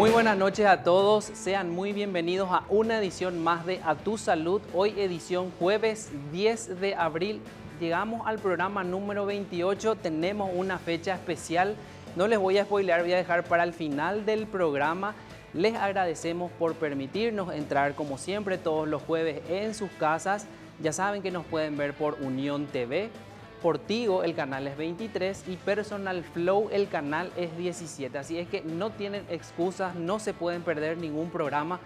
Muy buenas noches a todos, sean muy bienvenidos a una edición más de A Tu Salud, hoy edición jueves 10 de abril. Llegamos al programa número 28, tenemos una fecha especial, no les voy a spoilear, voy a dejar para el final del programa. Les agradecemos por permitirnos entrar como siempre todos los jueves en sus casas. Ya saben que nos pueden ver por Unión TV, por Tigo el canal es 23 y Personal Flow el canal es 17. Así es que no tienen excusas, no se pueden perder ningún programa.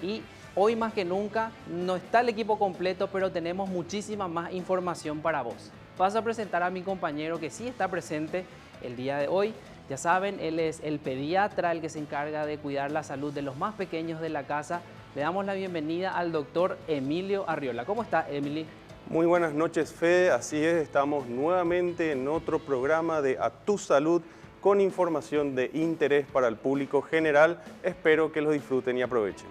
Y hoy más que nunca no está el equipo completo, pero tenemos muchísima más información para vos. Paso a presentar a mi compañero que sí está presente el día de hoy. Ya saben, él es el pediatra, el que se encarga de cuidar la salud de los más pequeños de la casa. Le damos la bienvenida al doctor Emilio Arriola. ¿Cómo está, Emily? Muy buenas noches, Fede. Así es, estamos nuevamente en otro programa de A Tu Salud con información de interés para el público general. Espero que lo disfruten y aprovechen.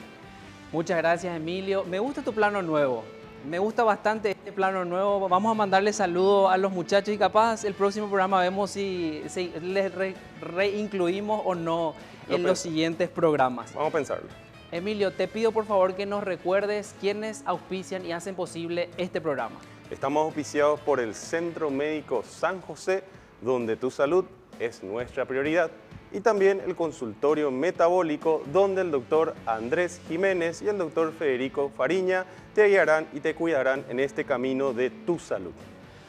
Muchas gracias, Emilio. Me gusta tu plano nuevo. Me gusta bastante este plano nuevo. Vamos a mandarle saludos a los muchachos y capaz el próximo programa vemos si les reincluimos o no en los siguientes programas. Vamos a pensarlo. Emilio, te pido por favor que nos recuerdes quiénes auspician y hacen posible este programa. Estamos auspiciados por el Centro Médico San José, donde tu salud es nuestra prioridad. Y también el Consultorio Metabólico, donde el doctor Andrés Jiménez y el doctor Federico Fariña te guiarán y te cuidarán en este camino de tu salud.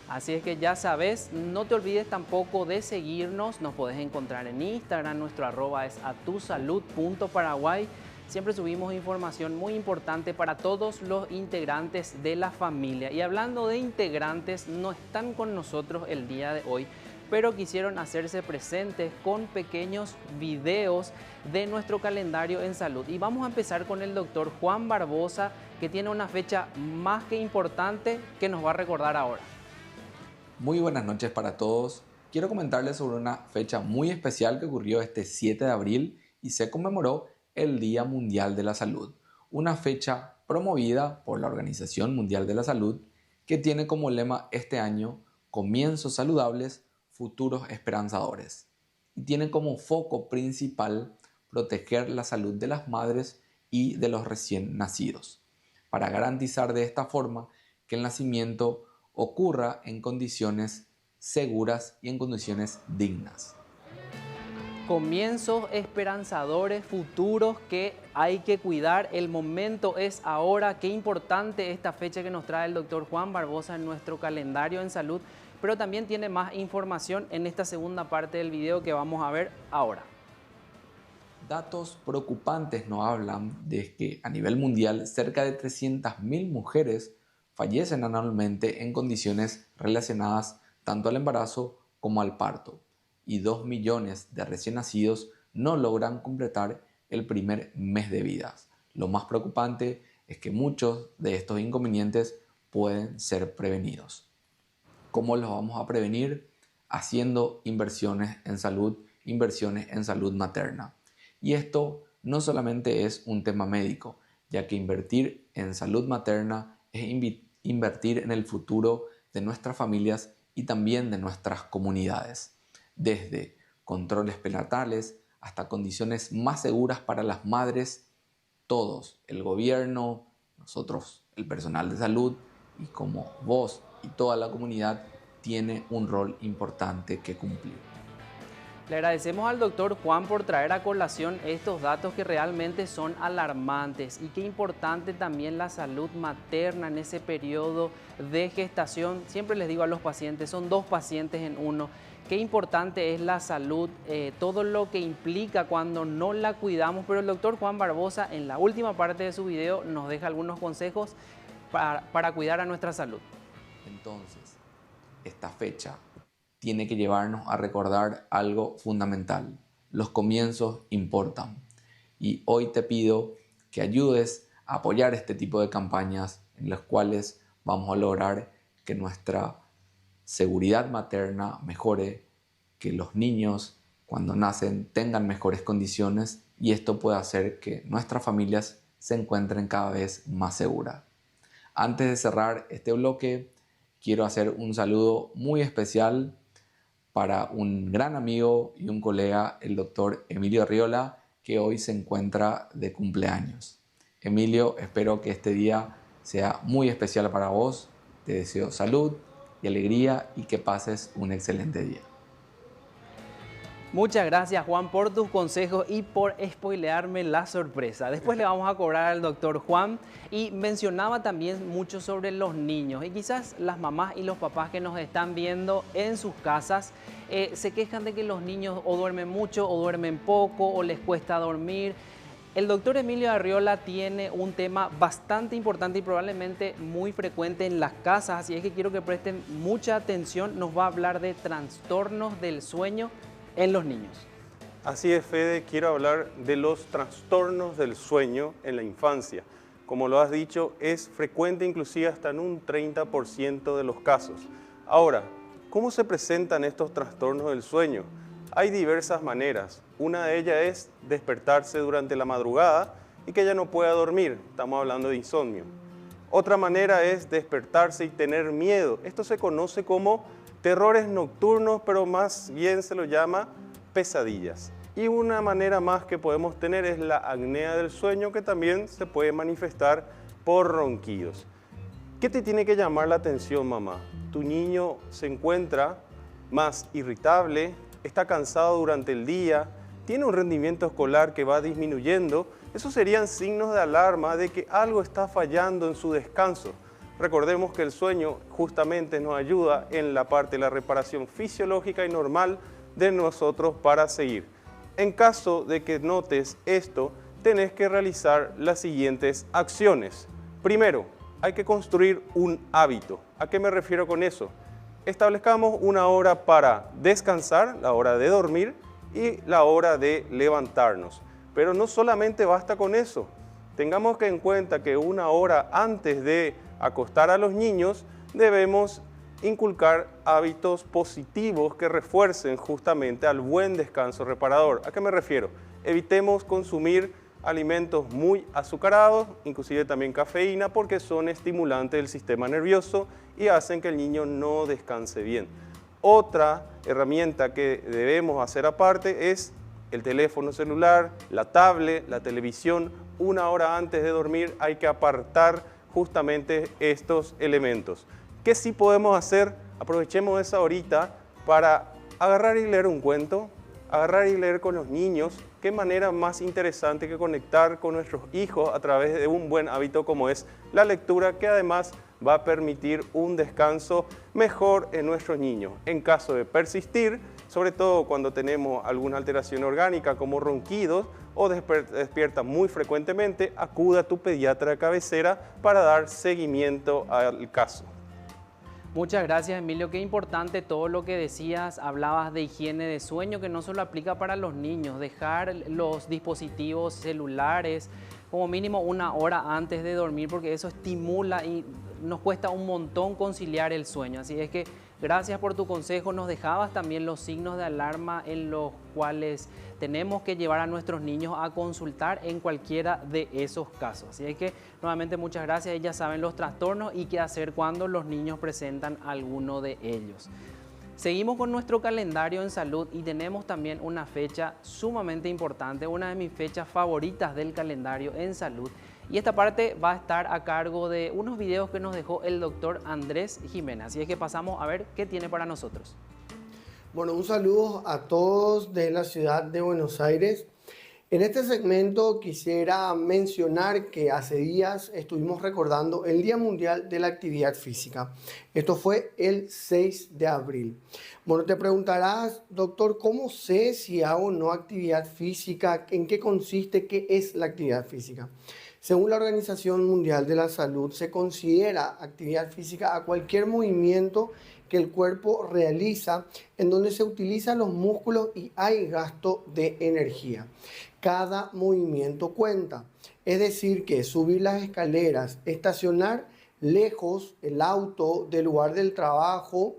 Así es que ya sabes, no te olvides tampoco de seguirnos. Nos podés encontrar en Instagram, nuestro arroba es atusalud.paraguay. Siempre subimos información muy importante para todos los integrantes de la familia. Y hablando de integrantes, no están con nosotros el día de hoy, pero quisieron hacerse presentes con pequeños videos de nuestro calendario en salud. Y vamos a empezar con el doctor Juan Barbosa, que tiene una fecha más que importante que nos va a recordar ahora. Muy buenas noches para todos. Quiero comentarles sobre una fecha muy especial que ocurrió este 7 de abril y se conmemoró el Día Mundial de la Salud, una fecha promovida por la Organización Mundial de la Salud que tiene como lema este año Comienzos saludables, futuros esperanzadores, y tiene como foco principal proteger la salud de las madres y de los recién nacidos, para garantizar de esta forma que el nacimiento ocurra en condiciones seguras y en condiciones dignas. Comienzos esperanzadores, futuros que hay que cuidar. El momento es ahora. Qué importante esta fecha que nos trae el doctor Juan Barbosa en nuestro calendario en salud, pero también tiene más información en esta segunda parte del video que vamos a ver ahora. Datos preocupantes nos hablan de que a nivel mundial cerca de 300.000 mujeres fallecen anualmente en condiciones relacionadas tanto al embarazo como al parto, y 2 millones de recién nacidos no logran completar el primer mes de vida. Lo más preocupante es que muchos de estos inconvenientes pueden ser prevenidos. ¿Cómo los vamos a prevenir? Haciendo inversiones en salud materna. Y esto no solamente es un tema médico, ya que invertir en salud materna es invertir en el futuro de nuestras familias y también de nuestras comunidades, desde controles prenatales hasta condiciones más seguras para las madres. Todos, el gobierno, nosotros, el personal de salud y como vos y toda la comunidad tiene un rol importante que cumplir. Le agradecemos al doctor Juan por traer a colación estos datos que realmente son alarmantes, y qué importante también la salud materna en ese periodo de gestación. Siempre les digo a los pacientes, son dos pacientes en uno. Qué importante es la salud, todo lo que implica cuando no la cuidamos, pero el doctor Juan Barbosa en la última parte de su video nos deja algunos consejos para cuidar a nuestra salud. Entonces, esta fecha tiene que llevarnos a recordar algo fundamental. Los comienzos importan. Y hoy te pido que ayudes a apoyar este tipo de campañas en las cuales vamos a lograr que nuestra seguridad materna mejore, que los niños cuando nacen tengan mejores condiciones, y esto puede hacer que nuestras familias se encuentren cada vez más seguras. Antes de cerrar este bloque, quiero hacer un saludo muy especial para un gran amigo y un colega, el doctor Emilio Arriola, que hoy se encuentra de cumpleaños. Emilio, espero que este día sea muy especial para vos. Te deseo salud y alegría y que pases un excelente día. Muchas gracias, Juan, por tus consejos y por spoilearme la sorpresa. Después le vamos a cobrar al doctor Juan, y mencionaba también mucho sobre los niños, y quizás las mamás y los papás que nos están viendo en sus casas se quejan de que los niños o duermen mucho o duermen poco o les cuesta dormir. El doctor Emilio Arriola tiene un tema bastante importante y probablemente muy frecuente en las casas, así es que quiero que presten mucha atención. Nos va a hablar de trastornos del sueño en los niños. Así es, Fede, quiero hablar de los trastornos del sueño en la infancia. Como lo has dicho, es frecuente inclusive hasta en un 30% de los casos. Ahora, ¿cómo se presentan estos trastornos del sueño? Hay diversas maneras. Una de ellas es despertarse durante la madrugada y que ya no pueda dormir. Estamos hablando de insomnio. Otra manera es despertarse y tener miedo. Esto se conoce como terrores nocturnos, pero más bien se lo llama pesadillas. Y una manera más que podemos tener es la apnea del sueño, que también se puede manifestar por ronquidos. ¿Qué te tiene que llamar la atención, mamá? Tu niño se encuentra más irritable, está cansado durante el día, tiene un rendimiento escolar que va disminuyendo. Esos serían signos de alarma de que algo está fallando en su descanso. Recordemos que el sueño justamente nos ayuda en la parte de la reparación fisiológica y normal de nosotros para seguir. En caso de que notes esto, tenés que realizar las siguientes acciones. Primero, hay que construir un hábito. ¿A qué me refiero con eso? Establezcamos una hora para descansar, la hora de dormir y la hora de levantarnos. Pero no solamente basta con eso. Tengamos que en cuenta que una hora antes de acostar a los niños debemos inculcar hábitos positivos que refuercen justamente al buen descanso reparador. ¿A qué me refiero? Evitemos consumir alimentos muy azucarados, inclusive también cafeína, porque son estimulantes del sistema nervioso y hacen que el niño no descanse bien. Otra herramienta que debemos hacer aparte es el teléfono celular, la tablet, la televisión. Una hora antes de dormir hay que apartar justamente estos elementos. ¿Qué sí podemos hacer? Aprovechemos esa horita para agarrar y leer un cuento, agarrar y leer con los niños. Qué manera más interesante que conectar con nuestros hijos a través de un buen hábito como es la lectura, que además va a permitir un descanso mejor en nuestros niños. En caso de persistir, sobre todo cuando tenemos alguna alteración orgánica como ronquidos o despierta muy frecuentemente, acude a tu pediatra de cabecera para dar seguimiento al caso. Muchas gracias, Emilio. Qué importante todo lo que decías. Hablabas de higiene de sueño, que no solo aplica para los niños. Dejar los dispositivos celulares como mínimo una hora antes de dormir, porque eso estimula y nos cuesta un montón conciliar el sueño. Así es que gracias por tu consejo. Nos dejabas también los signos de alarma en los cuales tenemos que llevar a nuestros niños a consultar en cualquiera de esos casos. Así es que nuevamente muchas gracias. Ya saben los trastornos y qué hacer cuando los niños presentan alguno de ellos. Seguimos con nuestro calendario en salud y tenemos también una fecha sumamente importante, una de mis fechas favoritas del calendario en salud. Y esta parte va a estar a cargo de unos videos que nos dejó el doctor Andrés Jiménez. Así es que pasamos a ver qué tiene para nosotros. Bueno, un saludo a todos de la ciudad de Buenos Aires. En este segmento quisiera mencionar que hace días estuvimos recordando el Día Mundial de la Actividad Física. Esto fue el 6 de abril. Bueno, te preguntarás, doctor, ¿cómo sé si hago o no actividad física? ¿En qué consiste? ¿Qué es la actividad física? Según la Organización Mundial de la Salud, se considera actividad física a cualquier movimiento que el cuerpo realiza en donde se utilizan los músculos y hay gasto de energía. Cada movimiento cuenta, es decir, que subir las escaleras, estacionar lejos el auto del lugar del trabajo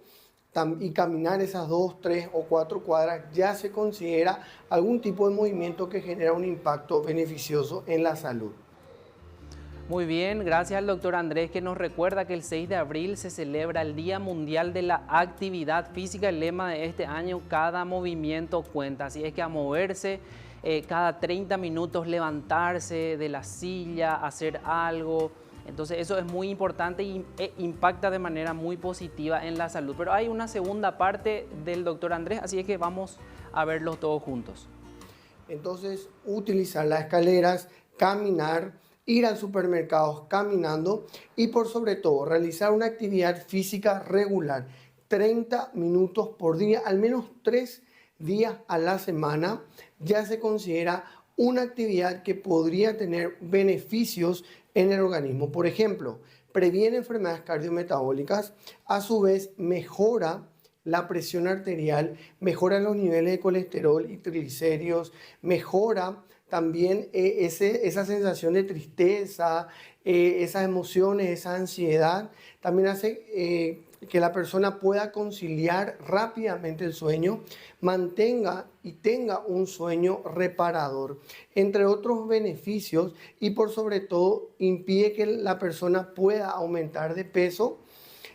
y caminar esas 2, 3 o 4 cuadras ya se considera algún tipo de movimiento que genera un impacto beneficioso en la salud. Muy bien, gracias al doctor Andrés, que nos recuerda que el 6 de abril se celebra el Día Mundial de la Actividad Física. El lema de este año, cada movimiento cuenta. Así es que a moverse cada 30 minutos levantarse de la silla, hacer algo. Entonces eso es muy importante y impacta de manera muy positiva en la salud. Pero hay una segunda parte del doctor Andrés, así es que vamos a verlos todos juntos. Entonces, utilizar las escaleras, caminar, ir al supermercado caminando y por sobre todo realizar una actividad física regular, 30 minutos por día, al menos 3 días a la semana, ya se considera una actividad que podría tener beneficios en el organismo. Por ejemplo, previene enfermedades cardiometabólicas, a su vez mejora la presión arterial, mejora los niveles de colesterol y triglicéridos, mejora también esa sensación de tristeza, esas emociones, esa ansiedad. También hace que la persona pueda conciliar rápidamente el sueño, mantenga y tenga un sueño reparador, entre otros beneficios, y por sobre todo impide que la persona pueda aumentar de peso,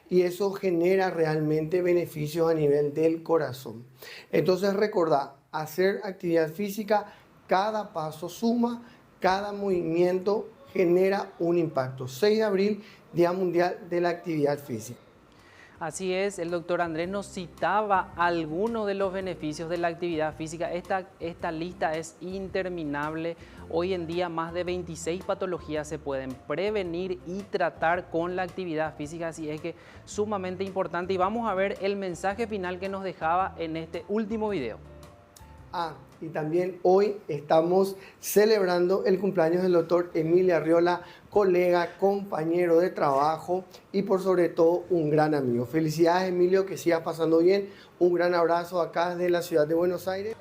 y eso genera realmente beneficios a nivel del corazón. Entonces recordad, hacer actividad física, cada paso suma, cada movimiento genera un impacto. 6 de abril, Día Mundial de la Actividad Física. Así es, el doctor Andrés nos citaba algunos de los beneficios de la actividad física. Esta lista es interminable. Hoy en día más de 26 patologías se pueden prevenir y tratar con la actividad física, así es que sumamente importante. Y vamos a ver el mensaje final que nos dejaba en este último video. Y también hoy estamos celebrando el cumpleaños del doctor Emilio Arriola, colega, compañero de trabajo y por sobre todo un gran amigo. Felicidades, Emilio, que sigas pasando bien. Un gran abrazo acá desde la ciudad de Buenos Aires.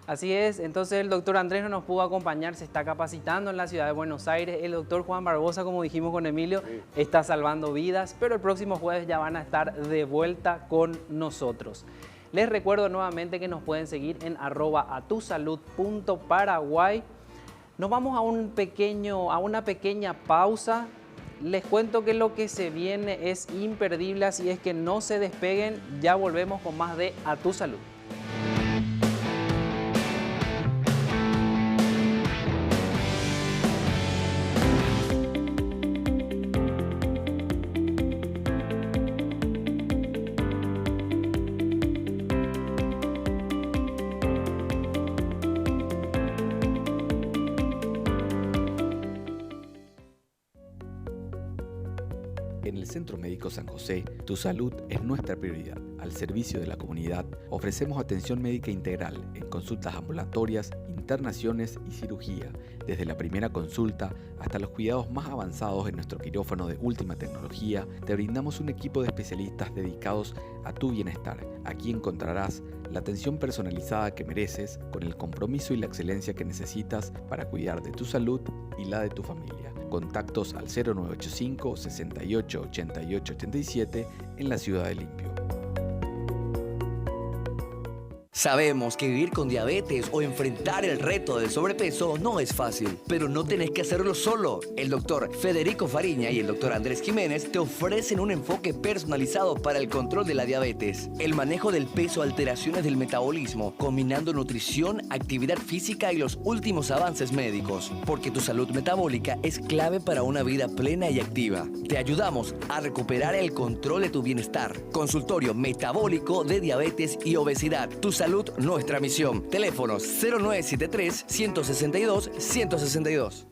Así es, entonces el doctor Andrés no nos pudo acompañar, se está capacitando en la ciudad de Buenos Aires. El doctor Juan Barbosa, como dijimos con Emilio, está salvando vidas, pero el próximo jueves ya van a estar de vuelta con nosotros. Les recuerdo nuevamente que nos pueden seguir en @atusalud.paraguay. Nos vamos a una pequeña pausa. Les cuento que lo que se viene es imperdible, así es que no se despeguen. Ya volvemos con más de A Tu Salud. En el Centro Médico San José, tu salud es nuestra prioridad. Al servicio de la comunidad, ofrecemos atención médica integral en consultas ambulatorias, internaciones y cirugía, desde la primera consulta hasta los cuidados más avanzados en nuestro quirófano de última tecnología. Te brindamos un equipo de especialistas dedicados a tu bienestar. Aquí encontrarás la atención personalizada que mereces, con el compromiso y la excelencia que necesitas para cuidar de tu salud y la de tu familia. Contactos al 0985 68 88 87 en la Ciudad de Limpio. Sabemos que vivir con diabetes o enfrentar el reto del sobrepeso no es fácil, pero no tenés que hacerlo solo. El doctor Federico Fariña y el doctor Andrés Jiménez te ofrecen un enfoque personalizado para el control de la diabetes, el manejo del peso, alteraciones del metabolismo, combinando nutrición, actividad física y los últimos avances médicos, porque tu salud metabólica es clave para una vida plena y activa. Te ayudamos a recuperar el control de tu bienestar. Consultorio metabólico de diabetes y obesidad. Tu salud, nuestra misión. Teléfonos 0973 162 162.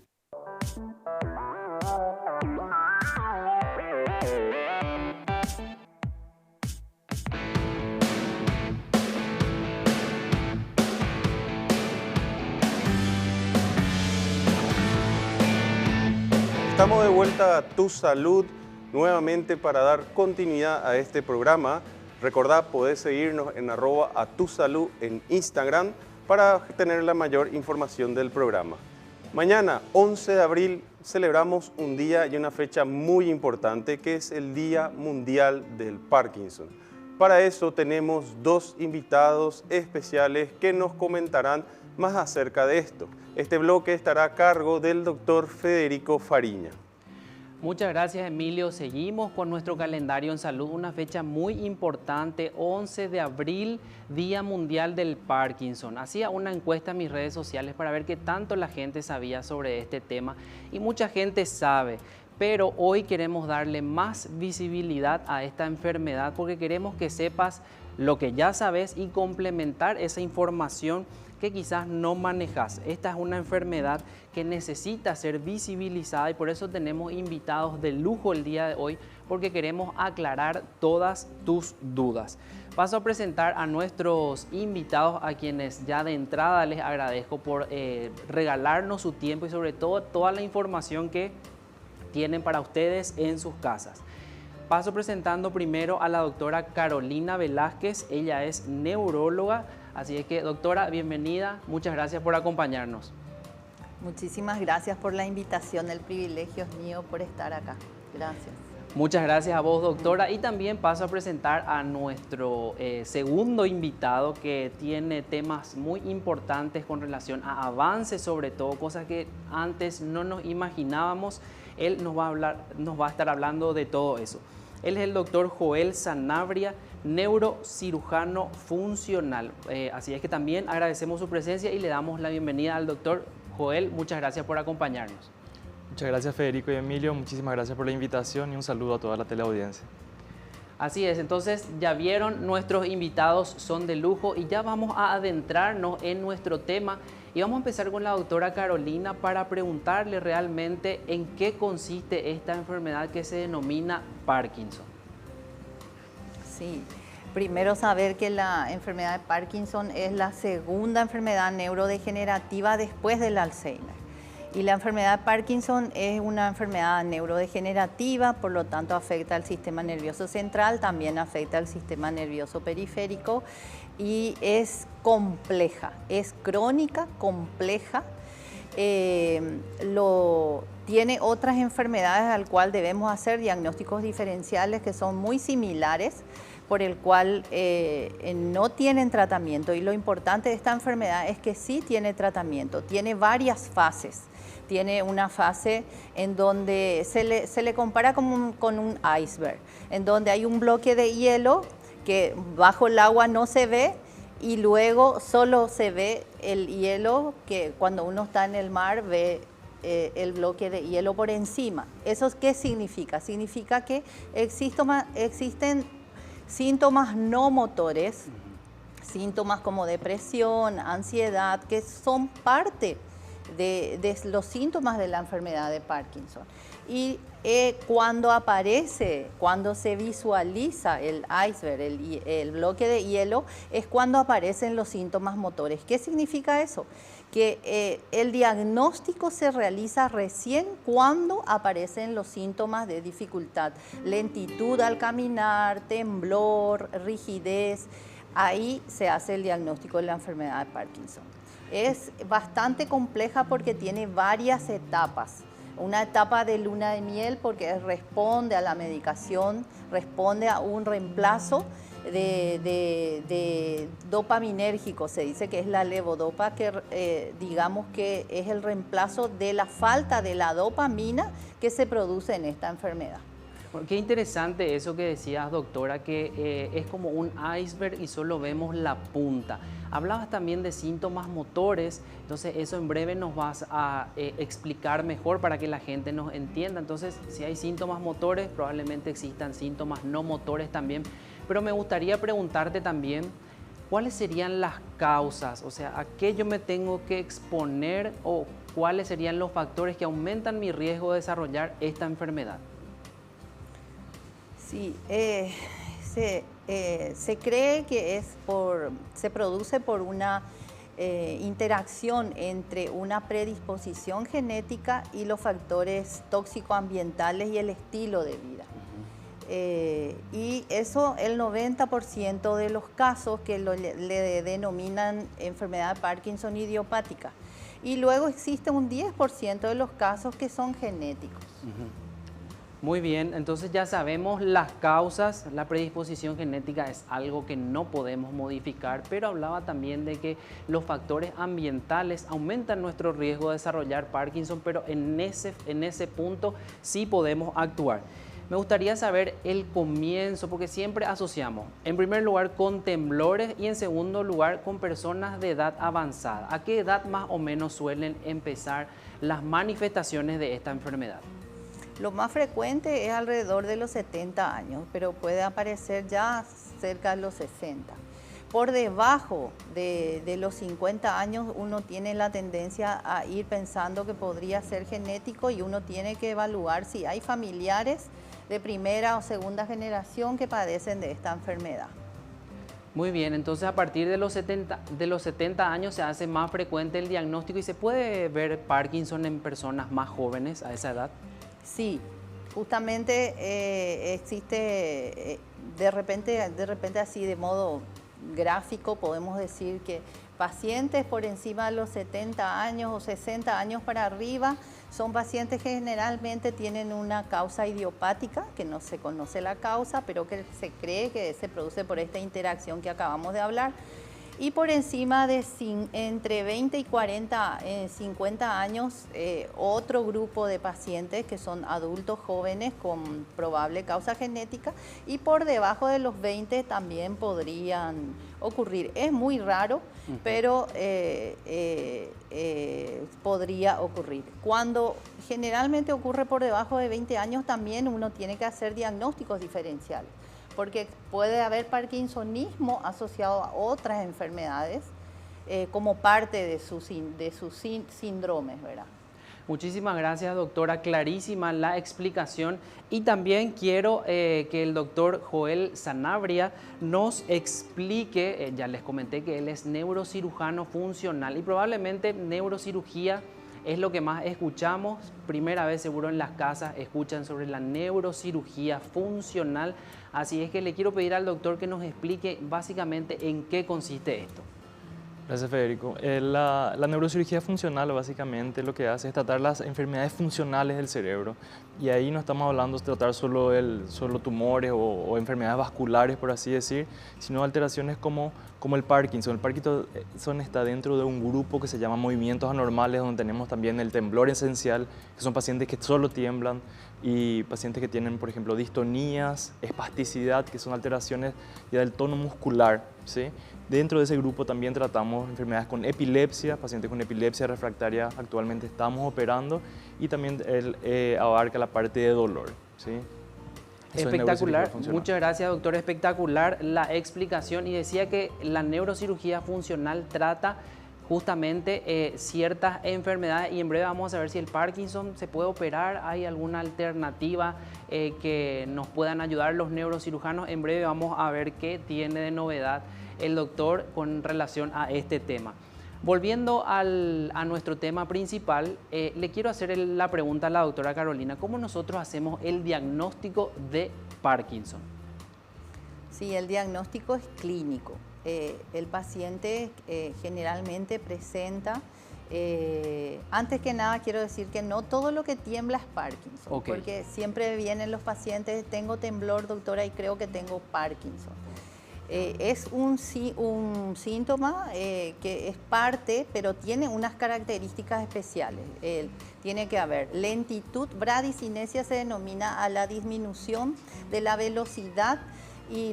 Estamos de vuelta a Tu Salud nuevamente para dar continuidad a este programa. Recordá, podés seguirnos en @atusalud en Instagram para tener la mayor información del programa. Mañana, 11 de abril, celebramos un día y una fecha muy importante que es el Día Mundial del Parkinson. Para eso tenemos dos invitados especiales que nos comentarán más acerca de esto. Este bloque estará a cargo del doctor Federico Fariña. Muchas gracias, Emilio. Seguimos con nuestro calendario en salud, una fecha muy importante, 11 de abril, Día Mundial del Parkinson. Hacía una encuesta en mis redes sociales para ver qué tanto la gente sabía sobre este tema y mucha gente sabe, pero hoy queremos darle más visibilidad a esta enfermedad porque queremos que sepas lo que ya sabes y complementar esa información que quizás no manejas. Esta es una enfermedad que necesita ser visibilizada y por eso tenemos invitados de lujo el día de hoy, porque queremos aclarar todas tus dudas. Paso a presentar a nuestros invitados, a quienes ya de entrada les agradezco por regalarnos su tiempo y sobre todo toda la información que tienen para ustedes en sus casas. Paso presentando primero a la doctora Carolina Velázquez. Ella es neuróloga. Así es que, doctora, bienvenida. Muchas gracias por acompañarnos. Muchísimas gracias por la invitación. El privilegio es mío por estar acá. Gracias. Muchas gracias a vos, doctora. Y también paso a presentar a nuestro segundo invitado, que tiene temas muy importantes con relación a avances, sobre todo, cosas que antes no nos imaginábamos. Él nos va a estar hablando de todo eso. Él es el doctor Joel Sanabria, neurocirujano funcional. Así es que también agradecemos su presencia y le damos la bienvenida al doctor Joel. Muchas gracias por acompañarnos. Muchas gracias, Federico y Emilio. Muchísimas gracias por la invitación y un saludo a toda la teleaudiencia. Así es, entonces ya vieron, nuestros invitados son de lujo y ya vamos a adentrarnos en nuestro tema. Y vamos a empezar con la doctora Carolina para preguntarle realmente en qué consiste esta enfermedad que se denomina Parkinson. Sí, primero saber que la enfermedad de Parkinson es la segunda enfermedad neurodegenerativa después del Alzheimer. Y la enfermedad de Parkinson es una enfermedad neurodegenerativa, por lo tanto afecta al sistema nervioso central, también afecta al sistema nervioso periférico y es compleja, es crónica, compleja. Tiene otras enfermedades al cual debemos hacer diagnósticos diferenciales que son muy similares, por el cual no tienen tratamiento. Y lo importante de esta enfermedad es que sí tiene tratamiento, tiene varias fases. Tiene una fase en donde se le compara con un iceberg, en donde hay un bloque de hielo que bajo el agua no se ve y luego solo se ve el hielo, que cuando uno está en el mar ve el bloque de hielo por encima. ¿Eso qué significa? Significa que existen síntomas no motores, síntomas como depresión, ansiedad, que son parte de los síntomas de la enfermedad de Parkinson. Y cuando se visualiza el iceberg, el bloque de hielo, es cuando aparecen los síntomas motores. ¿Qué significa eso? Que el diagnóstico se realiza recién cuando aparecen los síntomas de dificultad, lentitud al caminar, temblor, rigidez. Ahí se hace el diagnóstico de la enfermedad de Parkinson. Es bastante compleja porque tiene varias etapas. Una etapa de luna de miel porque responde a la medicación, responde a un reemplazo de dopaminérgico, se dice que es la levodopa, que digamos que es el reemplazo de la falta de la dopamina que se produce en esta enfermedad. Bueno, qué interesante eso que decías, doctora, que es como un iceberg y solo vemos la punta. Hablabas también de síntomas motores, entonces eso en breve nos vas a explicar mejor para que la gente nos entienda. Entonces, si hay síntomas motores, probablemente existan síntomas no motores también. Pero me gustaría preguntarte también, ¿cuáles serían las causas? O sea, ¿a qué yo me tengo que exponer o cuáles serían los factores que aumentan mi riesgo de desarrollar esta enfermedad? Sí, se cree que se produce por una interacción entre una predisposición genética y los factores tóxico-ambientales y el estilo de vida. Y eso, el 90% de los casos que le denominan enfermedad de Parkinson idiopática. Y luego existe un 10% de los casos que son genéticos. Muy bien, entonces ya sabemos las causas. La predisposición genética es algo que no podemos modificar, pero hablaba también de que los factores ambientales aumentan nuestro riesgo de desarrollar Parkinson, pero en ese punto sí podemos actuar. Me gustaría saber el comienzo, porque siempre asociamos, en primer lugar, con temblores y en segundo lugar, con personas de edad avanzada. ¿A qué edad más o menos suelen empezar las manifestaciones de esta enfermedad? Lo más frecuente es alrededor de los 70 años, pero puede aparecer ya cerca de los 60. Por debajo de los 50 años uno tiene la tendencia a ir pensando que podría ser genético y uno tiene que evaluar si hay familiares de primera o segunda generación que padecen de esta enfermedad. Muy bien, entonces a partir de los 70 años se hace más frecuente el diagnóstico y se puede ver Parkinson en personas más jóvenes a esa edad. Sí, justamente existe de repente así de modo gráfico podemos decir que pacientes por encima de los 70 años o 60 años para arriba son pacientes que generalmente tienen una causa idiopática, que no se conoce la causa, pero que se cree que se produce por esta interacción que acabamos de hablar. Y por encima de entre 20 y 50 años, otro grupo de pacientes que son adultos jóvenes con probable causa genética, y por debajo de los 20 también podrían ocurrir. Es muy raro, pero podría ocurrir. Cuando generalmente ocurre por debajo de 20 años, también uno tiene que hacer diagnósticos diferenciales, porque puede haber parkinsonismo asociado a otras enfermedades como parte de sus síndromes, ¿verdad? Muchísimas gracias, doctora. Clarísima la explicación. Y también quiero que el doctor Joel Sanabria nos explique, ya les comenté que él es neurocirujano funcional y probablemente neurocirugía es lo que más escuchamos. Primera vez seguro en las casas escuchan sobre la neurocirugía funcional. Así es que le quiero pedir al doctor que nos explique básicamente en qué consiste esto. Gracias, Federico. La neurocirugía funcional básicamente lo que hace es tratar las enfermedades funcionales del cerebro. Y ahí no estamos hablando de tratar solo tumores o enfermedades vasculares, por así decir, sino alteraciones como el Parkinson. El Parkinson está dentro de un grupo que se llama movimientos anormales, donde tenemos también el temblor esencial, que son pacientes que solo tiemblan, y pacientes que tienen, por ejemplo, distonías, espasticidad, que son alteraciones ya del tono muscular, ¿sí? Dentro de ese grupo también tratamos enfermedades con epilepsia, pacientes con epilepsia refractaria actualmente estamos operando, y también abarca la parte de dolor, ¿sí? Espectacular, muchas gracias, doctor, espectacular la explicación. Y decía que la neurocirugía funcional trata justamente ciertas enfermedades, y en breve vamos a ver si el Parkinson se puede operar, hay alguna alternativa que nos puedan ayudar los neurocirujanos. En breve vamos a ver qué tiene de novedad el doctor con relación a este tema. Volviendo a nuestro tema principal, le quiero hacer la pregunta a la doctora Carolina: ¿cómo nosotros hacemos el diagnóstico de Parkinson? Sí, el diagnóstico es clínico. El paciente generalmente presenta, antes que nada quiero decir que no todo lo que tiembla es Parkinson, porque siempre vienen los pacientes, tengo temblor, doctora, y creo que tengo Parkinson. Es un síntoma que es parte, pero tiene unas características especiales. Tiene que haber lentitud, bradicinesia se denomina a la disminución de la velocidad y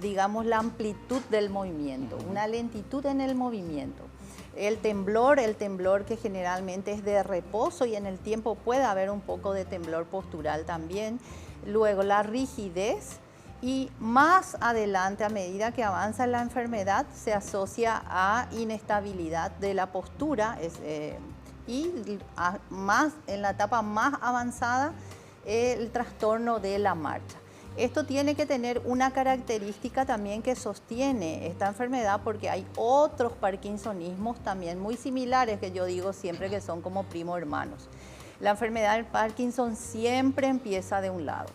digamos, la amplitud del movimiento, una lentitud en el movimiento. El temblor que generalmente es de reposo, y en el tiempo puede haber un poco de temblor postural también. Luego la rigidez, y más adelante, a medida que avanza la enfermedad, se asocia a inestabilidad de la postura y en la etapa más avanzada el trastorno de la marcha. Esto tiene que tener una característica también que sostiene esta enfermedad, porque hay otros parkinsonismos también muy similares, que yo digo siempre que son como primos hermanos. La enfermedad del Parkinson siempre empieza de un lado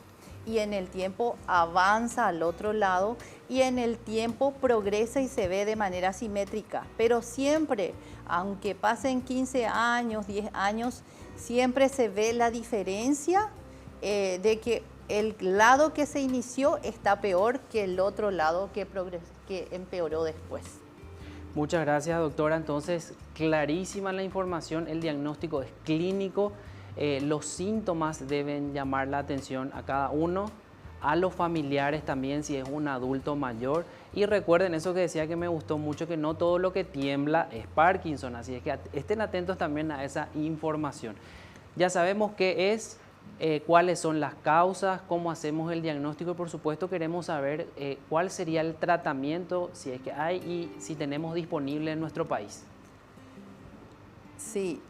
y en el tiempo avanza al otro lado, y en el tiempo progresa y se ve de manera simétrica, pero siempre, aunque pasen 15 años, 10 años, siempre se ve la diferencia de que el lado que se inició está peor que el otro lado que empeoró después. Muchas gracias, doctora. Entonces, clarísima la información, el diagnóstico es clínico, los síntomas deben llamar la atención a cada uno, a los familiares también si es un adulto mayor. Y recuerden eso que decía que me gustó mucho, que no todo lo que tiembla es Parkinson, así es que estén atentos también a esa información. Ya sabemos qué es, cuáles son las causas, cómo hacemos el diagnóstico y por supuesto queremos saber cuál sería el tratamiento, si es que hay y si tenemos disponible en nuestro país. Sí,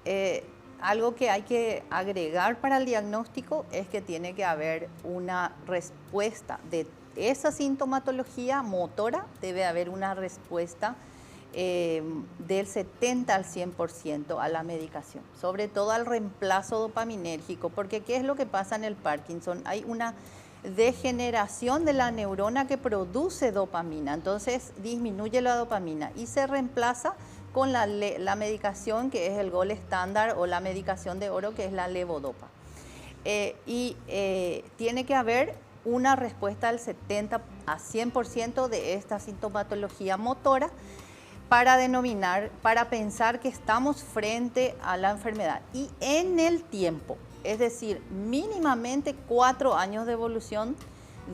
algo que hay que agregar para el diagnóstico es que tiene que haber una respuesta de esa sintomatología motora, debe haber una respuesta del 70 al 100% a la medicación, sobre todo al reemplazo dopaminérgico, porque ¿qué es lo que pasa en el Parkinson? Hay una degeneración de la neurona que produce dopamina, entonces disminuye la dopamina y se reemplaza con la medicación que es el gold estándar o la medicación de oro que es la levodopa. Tiene que haber una respuesta del 70 a 100% de esta sintomatología motora para pensar que estamos frente a la enfermedad. Y en el tiempo, es decir, mínimamente 4 años de evolución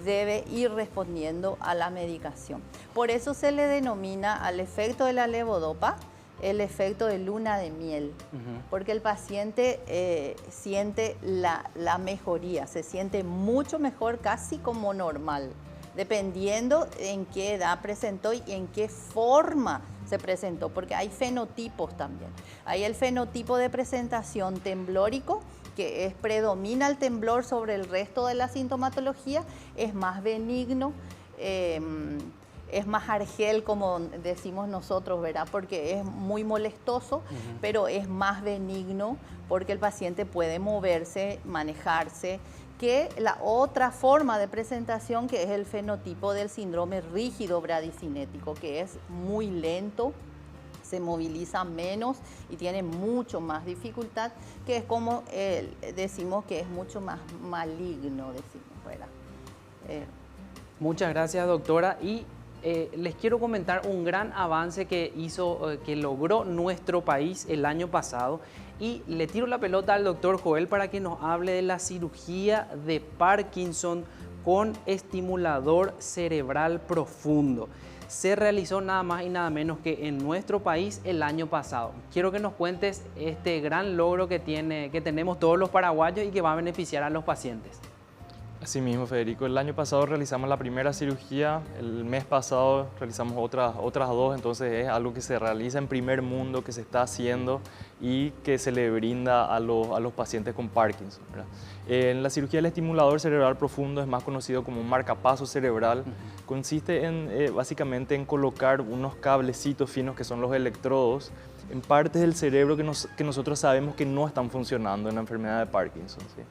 debe ir respondiendo a la medicación. Por eso se le denomina al efecto de la levodopa el efecto de luna de miel, porque el paciente siente la mejoría, se siente mucho mejor, casi como normal, dependiendo en qué edad presentó y en qué forma se presentó, porque hay fenotipos también. Hay el fenotipo de presentación temblórico, que predomina el temblor sobre el resto de la sintomatología, es más benigno, es más argel, como decimos nosotros, ¿verdad? Porque es muy molestoso, pero es más benigno porque el paciente puede moverse, manejarse, que la otra forma de presentación, que es el fenotipo del síndrome rígido bradicinético, que es muy lento, se moviliza menos y tiene mucho más dificultad, que es como decimos que es mucho más maligno, decimos, ¿verdad? Muchas gracias, doctora. Y les quiero comentar un gran avance que logró nuestro país el año pasado. Y le tiro la pelota al doctor Joel para que nos hable de la cirugía de Parkinson con estimulador cerebral profundo. Se realizó nada más y nada menos que en nuestro país el año pasado. Quiero que nos cuentes este gran logro que tenemos todos los paraguayos y que va a beneficiar a los pacientes. Así mismo, Federico. El año pasado realizamos la primera cirugía, el mes pasado realizamos otras 2, entonces es algo que se realiza en primer mundo, que se está haciendo y que se le brinda a los pacientes con Parkinson, ¿verdad? En la cirugía del estimulador cerebral profundo, es más conocido como un marcapaso cerebral, consiste básicamente en colocar unos cablecitos finos que son los electrodos en partes del cerebro que nosotros sabemos que no están funcionando en la enfermedad de Parkinson, ¿sí?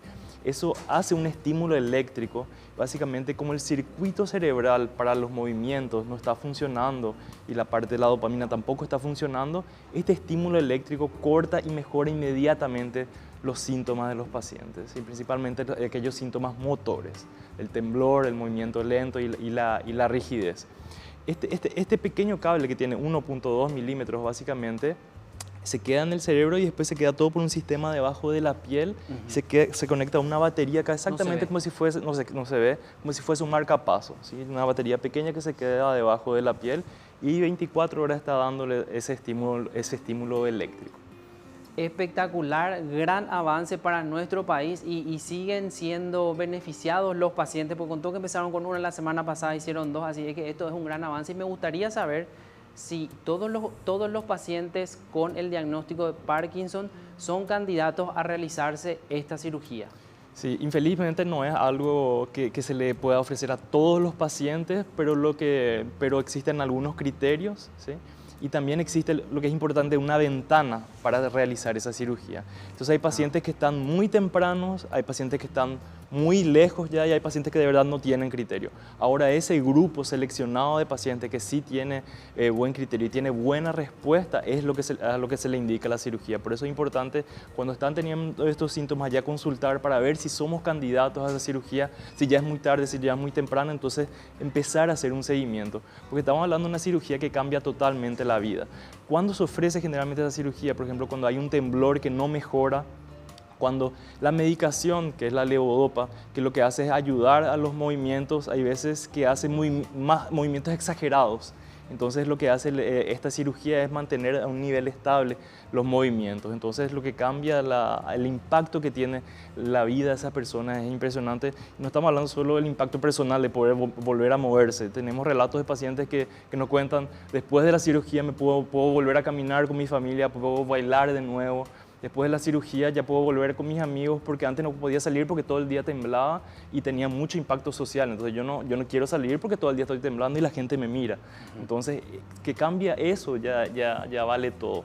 Eso hace un estímulo eléctrico, básicamente como el circuito cerebral para los movimientos no está funcionando y la parte de la dopamina tampoco está funcionando, este estímulo eléctrico corta y mejora inmediatamente los síntomas de los pacientes, y principalmente aquellos síntomas motores, el temblor, el movimiento lento y la rigidez. Este pequeño cable que tiene 1.2 milímetros básicamente, se queda en el cerebro y después se queda todo por un sistema debajo de la piel, y se conecta a una batería acá exactamente como si fuese, no se ve, como si fuese un marcapaso, ¿sí? Una batería pequeña que se queda debajo de la piel y 24 horas está dándole ese estímulo eléctrico. Espectacular, gran avance para nuestro país y siguen siendo beneficiados los pacientes, porque con todo que empezaron con una la semana pasada, hicieron 2, así que esto es un gran avance y me gustaría saber si todos los pacientes con el diagnóstico de Parkinson son candidatos a realizarse esta cirugía. Sí, infelizmente no es algo que se le pueda ofrecer a todos los pacientes, pero existen algunos criterios, ¿sí? Y también existe lo que es importante, una ventana para realizar esa cirugía. Entonces hay pacientes que están muy tempranos, hay pacientes que están muy lejos ya y hay pacientes que de verdad no tienen criterio. Ahora ese grupo seleccionado de pacientes que sí tiene buen criterio y tiene buena respuesta es a lo que se le indica la cirugía. Por eso es importante cuando están teniendo estos síntomas ya consultar para ver si somos candidatos a esa cirugía, si ya es muy tarde, si ya es muy temprano, entonces empezar a hacer un seguimiento. Porque estamos hablando de una cirugía que cambia totalmente la vida. ¿Cuándo se ofrece generalmente esa cirugía? Por ejemplo, cuando hay un temblor que no mejora, cuando la medicación, que es la levodopa, que lo que hace es ayudar a los movimientos, hay veces que hace más movimientos exagerados. Entonces lo que hace esta cirugía es mantener a un nivel estable los movimientos. Entonces lo que cambia, el impacto que tiene la vida de esa persona es impresionante. No estamos hablando solo del impacto personal de poder volver a moverse. Tenemos relatos de pacientes que nos cuentan, después de la cirugía puedo volver a caminar con mi familia, puedo bailar de nuevo. Después de la cirugía ya puedo volver con mis amigos porque antes no podía salir porque todo el día temblaba y tenía mucho impacto social. Entonces yo no quiero salir porque todo el día estoy temblando y la gente me mira. Entonces, que cambia eso ya vale todo.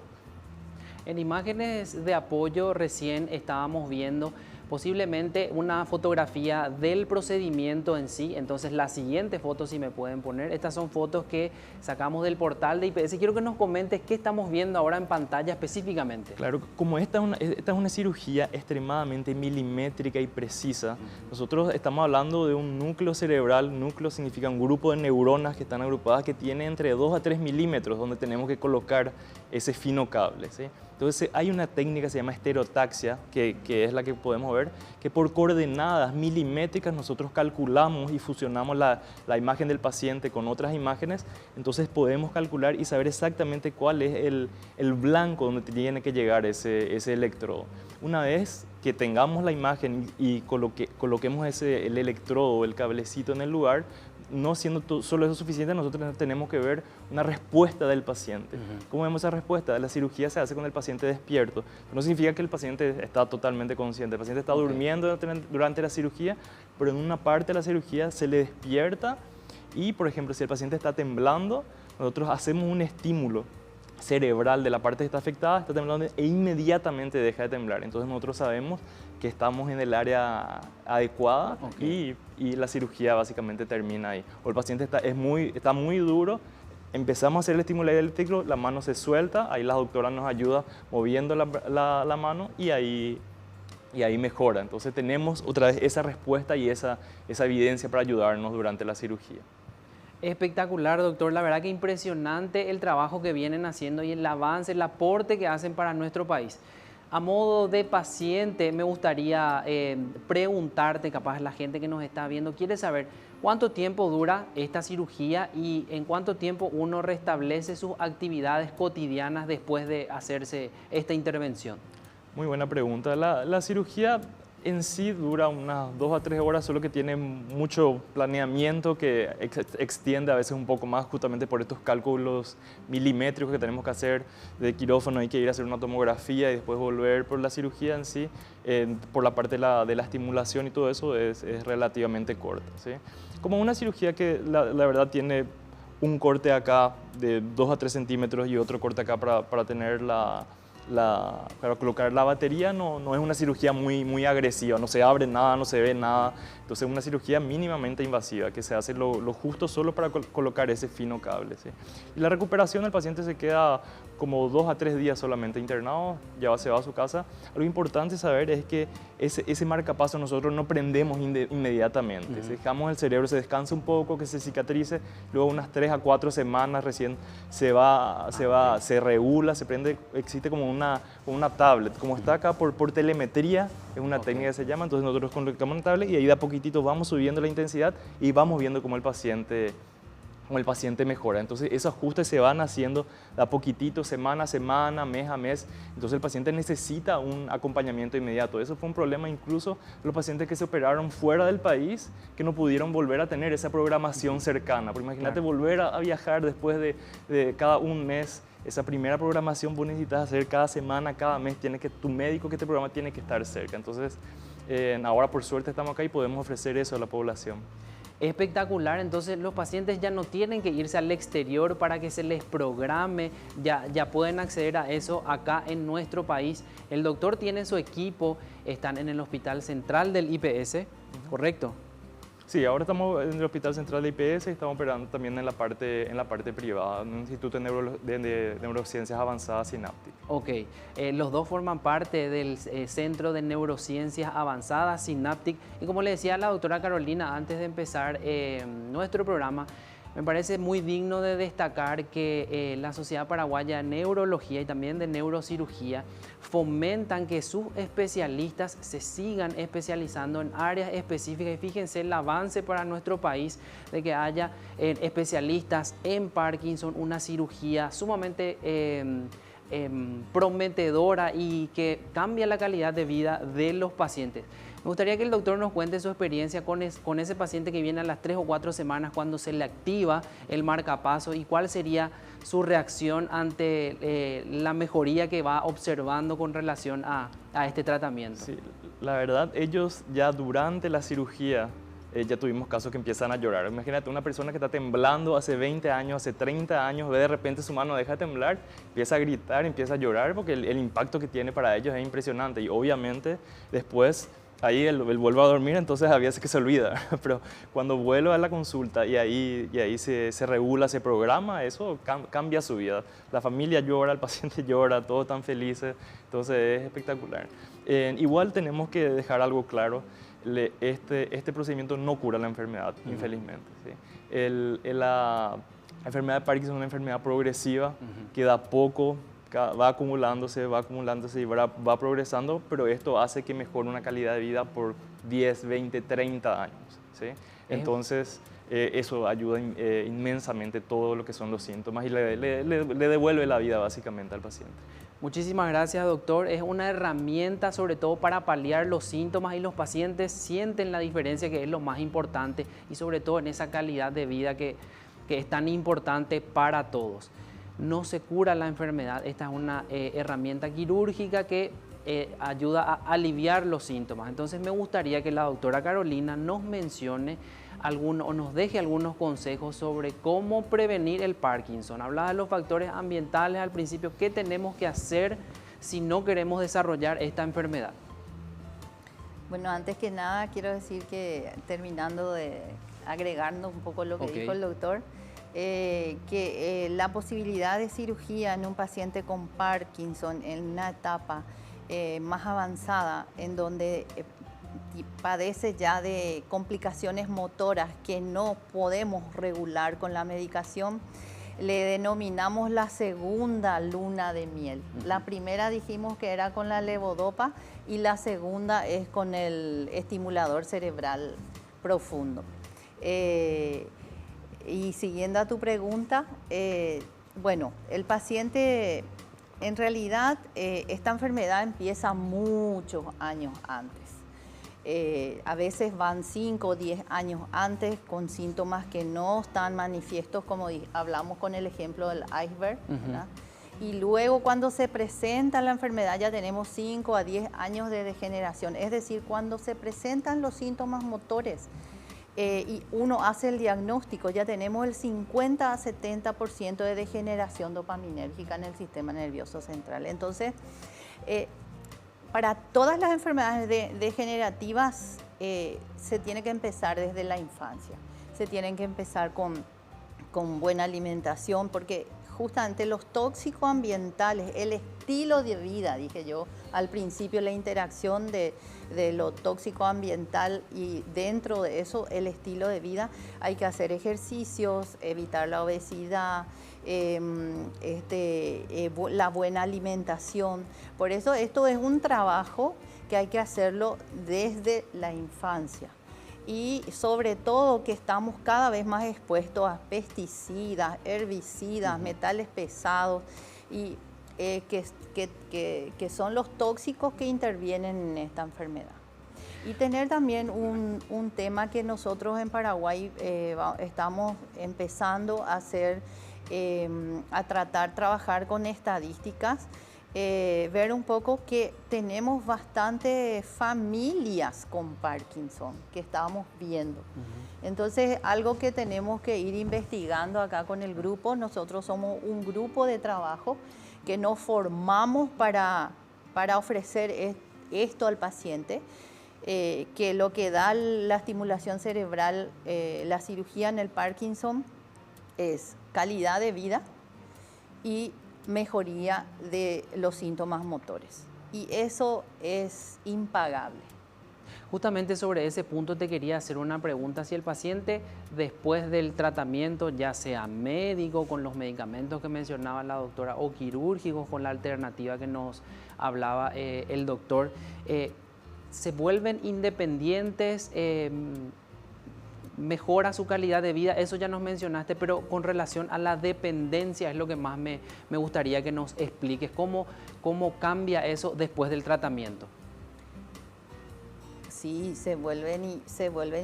En imágenes de apoyo recién estábamos viendo posiblemente una fotografía del procedimiento en sí. Entonces la siguiente foto, si me pueden poner, estas son fotos que sacamos del portal de IPS. Quiero que nos comentes qué estamos viendo ahora en pantalla específicamente. Claro, como esta es una cirugía extremadamente milimétrica y precisa, nosotros estamos hablando de un núcleo cerebral. Núcleo significa un grupo de neuronas que están agrupadas que tiene entre 2 a 3 milímetros donde tenemos que colocar ese fino cable, ¿sí? Entonces hay una técnica que se llama estereotaxia, que es la que podemos ver, que por coordenadas milimétricas nosotros calculamos y fusionamos la imagen del paciente con otras imágenes, entonces podemos calcular y saber exactamente cuál es el blanco donde tiene que llegar ese electrodo. Una vez que tengamos la imagen y coloquemos el electrodo, el cablecito en el lugar, no siendo solo eso suficiente, nosotros tenemos que ver una respuesta del paciente. ¿Cómo vemos esa respuesta? La cirugía se hace con el paciente despierto. No significa que el paciente está totalmente consciente. El paciente está durmiendo durante la cirugía, pero en una parte de la cirugía se le despierta y, por ejemplo, si el paciente está temblando, nosotros hacemos un estímulo cerebral de la parte que está afectada, está temblando e inmediatamente deja de temblar. Entonces nosotros sabemos que estamos en el área adecuada y la cirugía básicamente termina ahí. O el paciente está muy duro, empezamos a hacer el estímulo eléctrico, la mano se suelta, ahí la doctora nos ayuda moviendo la mano y ahí mejora. Entonces tenemos otra vez esa respuesta y esa evidencia para ayudarnos durante la cirugía. Espectacular, doctor. La verdad que impresionante el trabajo que vienen haciendo y el avance, el aporte que hacen para nuestro país. A modo de paciente, me gustaría preguntarte, capaz la gente que nos está viendo quiere saber cuánto tiempo dura esta cirugía y en cuánto tiempo uno restablece sus actividades cotidianas después de hacerse esta intervención. Muy buena pregunta. La cirugía en sí dura unas 2 a 3 horas, solo que tiene mucho planeamiento que extiende a veces un poco más, justamente por estos cálculos milimétricos que tenemos que hacer de quirófano. Hay que ir a hacer una tomografía y después volver por la cirugía en sí. Por la parte de la estimulación y todo eso es relativamente corta, ¿sí? Como una cirugía que la verdad tiene un corte acá de 2 a 3 centímetros y otro corte acá para tener para colocar la batería, no es una cirugía muy agresiva, no se abre nada, no se ve nada. Entonces es una cirugía mínimamente invasiva que se hace lo justo solo para colocar ese fino cable, ¿sí? Y la recuperación, el paciente se queda como 2 a 3 días solamente internado, ya se va a su casa. Lo importante saber es que ese marcapaso nosotros no prendemos inmediatamente. Dejamos el cerebro, se descansa un poco, que se cicatrice, luego unas 3 a 4 semanas recién se regula, se prende, existe como una tablet, como está acá por telemetría, es una técnica que se llama, entonces nosotros colocamos una tablet y ahí de a poquitito vamos subiendo la intensidad y vamos viendo cómo el paciente mejora. Entonces esos ajustes se van haciendo de a poquitito, semana a semana, mes a mes. Entonces el paciente necesita un acompañamiento inmediato. Eso fue un problema incluso de los pacientes que se operaron fuera del país, que no pudieron volver a tener esa programación cercana. Porque imagínate volver a viajar después de cada un mes. Esa primera programación vos necesitas hacer cada semana, cada mes. Tu médico que te programa tiene que estar cerca. Entonces ahora por suerte estamos acá y podemos ofrecer eso a la población. Espectacular, entonces los pacientes ya no tienen que irse al exterior para que se les programe, ya pueden acceder a eso acá en nuestro país. El doctor tiene su equipo, están en el Hospital Central del IPS, ¿correcto? Sí, ahora estamos en el Hospital Central de IPS y estamos operando también en la parte privada, en un Instituto de Neurociencias Avanzadas Synaptic. Ok, los dos forman parte del Centro de Neurociencias Avanzadas Synaptic y como le decía la doctora Carolina antes de empezar nuestro programa, me parece muy digno de destacar que la Sociedad Paraguaya de Neurología y también de Neurocirugía fomentan que sus especialistas se sigan especializando en áreas específicas y fíjense el avance para nuestro país de que haya especialistas en Parkinson, una cirugía sumamente prometedora y que cambia la calidad de vida de los pacientes. Me gustaría que el doctor nos cuente su experiencia con ese paciente que viene a las 3 o 4 semanas cuando se le activa el marcapaso y cuál sería su reacción ante la mejoría que va observando con relación a este tratamiento. Sí, la verdad, ellos ya durante la cirugía ya tuvimos casos que empiezan a llorar. Imagínate una persona que está temblando hace 20 años, hace 30 años, ve de repente su mano deja de temblar, empieza a gritar, empieza a llorar porque el impacto que tiene para ellos es impresionante y obviamente después ahí él vuelve a dormir, entonces a veces que se olvida, pero cuando vuelve a la consulta y ahí se regula, se programa, eso cambia su vida. La familia llora, el paciente llora, todos están felices, entonces es espectacular. Igual tenemos que dejar algo claro, este procedimiento no cura la enfermedad, infelizmente. ¿Sí? La enfermedad de Parkinson es una enfermedad progresiva que da poco, va acumulándose y va progresando, pero esto hace que mejore una calidad de vida por 10, 20, 30 años. ¿Sí? Entonces, eso ayuda inmensamente todo lo que son los síntomas y le devuelve la vida básicamente al paciente. Muchísimas gracias, doctor. Es una herramienta sobre todo para paliar los síntomas y los pacientes sienten la diferencia, que es lo más importante, y sobre todo en esa calidad de vida que es tan importante para todos. No se cura la enfermedad, esta es una herramienta quirúrgica que ayuda a aliviar los síntomas. Entonces me gustaría que la doctora Carolina nos mencione o nos deje algunos consejos sobre cómo prevenir el Parkinson. Hablaba de los factores ambientales al principio, ¿qué tenemos que hacer si no queremos desarrollar esta enfermedad? Bueno, antes que nada quiero decir que terminando de agregarnos un poco lo que dijo el doctor, que la posibilidad de cirugía en un paciente con Parkinson en una etapa más avanzada, en donde padece ya de complicaciones motoras que no podemos regular con la medicación, le denominamos la segunda luna de miel. La primera dijimos que era con la levodopa y la segunda es con el estimulador cerebral profundo. Y siguiendo a tu pregunta, bueno, el paciente, en realidad, esta enfermedad empieza muchos años antes. A veces van 5 o 10 años antes con síntomas que no están manifiestos, como hablamos con el ejemplo del iceberg, ¿verdad? Y luego cuando se presenta la enfermedad ya tenemos 5 a 10 años de degeneración, es decir, cuando se presentan los síntomas motores, y uno hace el diagnóstico, ya tenemos el 50 a 70% de degeneración dopaminérgica en el sistema nervioso central. Entonces, para todas las enfermedades degenerativas se tiene que empezar desde la infancia. Se tienen que empezar con buena alimentación, porque justamente los tóxicos ambientales, el estilo de vida, dije yo al principio, la interacción de lo tóxico ambiental y dentro de eso el estilo de vida, hay que hacer ejercicios, evitar la obesidad, la buena alimentación. Por eso esto es un trabajo que hay que hacerlo desde la infancia. Y sobre todo que estamos cada vez más expuestos a pesticidas, herbicidas, metales pesados, y que son los tóxicos que intervienen en esta enfermedad. Y tener también un tema que nosotros en Paraguay estamos empezando a hacer, trabajar con estadísticas, ver un poco que tenemos bastantes familias con Parkinson que estábamos viendo. Entonces, algo que tenemos que ir investigando acá con el grupo, nosotros somos un grupo de trabajo que nos formamos para ofrecer esto al paciente. que lo que da la estimulación cerebral, la cirugía en el Parkinson, es calidad de vida y mejoría de los síntomas motores. Y eso es impagable. Justamente sobre ese punto te quería hacer una pregunta. Si el paciente después del tratamiento, ya sea médico con los medicamentos que mencionaba la doctora o quirúrgicos con la alternativa que nos hablaba el doctor, se vuelven independientes, mejora su calidad de vida, eso ya nos mencionaste, pero con relación a la dependencia es lo que más me gustaría que nos expliques, cómo cambia eso después del tratamiento. Sí, se vuelven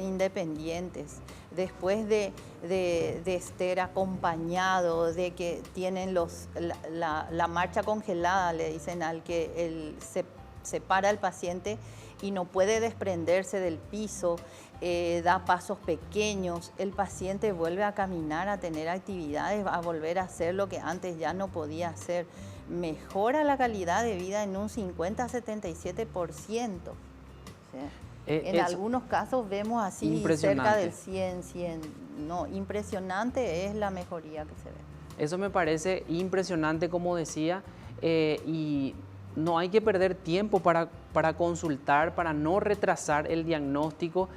independientes. Después de estar acompañado, de que tienen la marcha congelada, le dicen al que se para el paciente y no puede desprenderse del piso, da pasos pequeños, el paciente vuelve a caminar, a tener actividades, a volver a hacer lo que antes ya no podía hacer. Mejora la calidad de vida en un 50-77%. En algunos casos vemos así cerca del 100. No, impresionante es la mejoría que se ve. Eso me parece impresionante, como decía, y no hay que perder tiempo para consultar, para no retrasar el diagnóstico.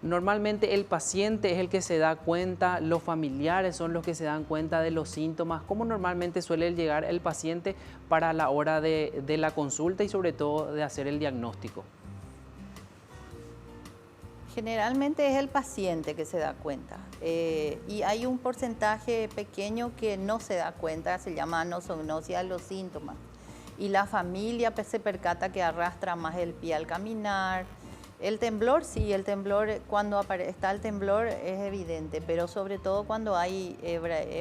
Normalmente el paciente es el que se da cuenta, los familiares son los que se dan cuenta de los síntomas. ¿Cómo normalmente suele llegar el paciente para la hora de la consulta y sobre todo de hacer el diagnóstico? Generalmente es el paciente que se da cuenta y hay un porcentaje pequeño que no se da cuenta, se llama anosognosia de los síntomas. Y la familia se percata que arrastra más el pie al caminar. El temblor, sí, el temblor, cuando está el temblor es evidente, pero sobre todo cuando hay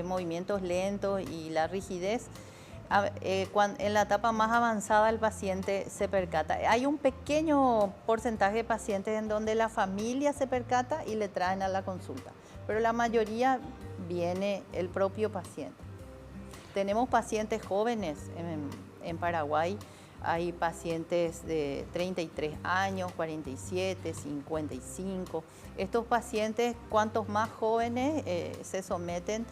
movimientos lentos y la rigidez, en la etapa más avanzada el paciente se percata. Hay un pequeño porcentaje de pacientes en donde la familia se percata y le traen a la consulta, pero la mayoría viene el propio paciente. Tenemos pacientes jóvenes en Paraguay, hay pacientes de 33 años, 47, 55. Estos pacientes, cuantos más jóvenes se someten,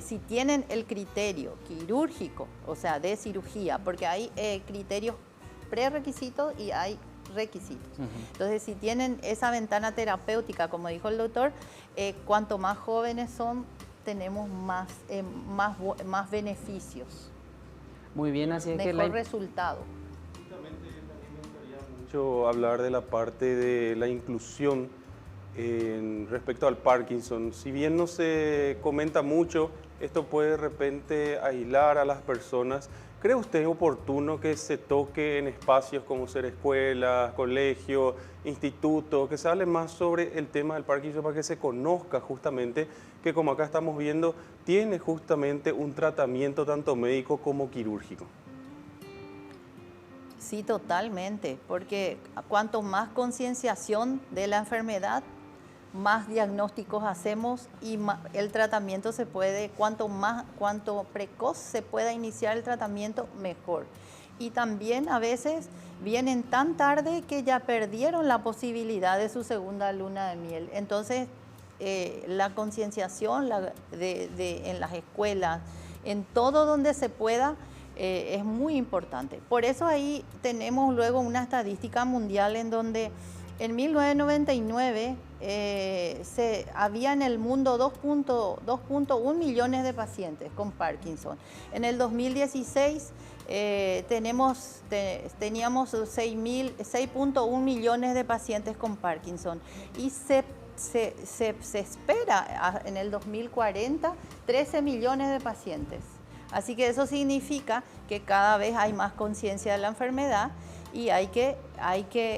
si tienen el criterio quirúrgico, o sea, de cirugía, porque hay criterios prerequisitos y hay requisitos. Entonces, si tienen esa ventana terapéutica, como dijo el doctor, cuanto más jóvenes son, tenemos más beneficios. Muy bien, así es que mejor resultado. Mucho hablar de la parte de la inclusión respecto al Parkinson. Si bien no se comenta mucho, esto puede de repente aislar a las personas. ¿Cree usted oportuno que se toque en espacios como ser escuelas, colegios, institutos, que se hable más sobre el tema del Parkinson para que se conozca justamente que, como acá estamos viendo, tiene justamente un tratamiento tanto médico como quirúrgico? Sí, totalmente, porque cuanto más concienciación de la enfermedad, más diagnósticos hacemos y el tratamiento se puede, cuanto precoz se pueda iniciar el tratamiento, mejor. Y también a veces vienen tan tarde que ya perdieron la posibilidad de su segunda luna de miel. Entonces, la concienciación en las escuelas, en todo donde se pueda, es muy importante. Por eso ahí tenemos luego una estadística mundial en donde en 1999 había en el mundo 2.1 millones de pacientes con Parkinson. En el 2016 teníamos 6.1 millones de pacientes con Parkinson y se espera en el 2040 13 millones de pacientes. Así que eso significa que cada vez hay más conciencia de la enfermedad y hay que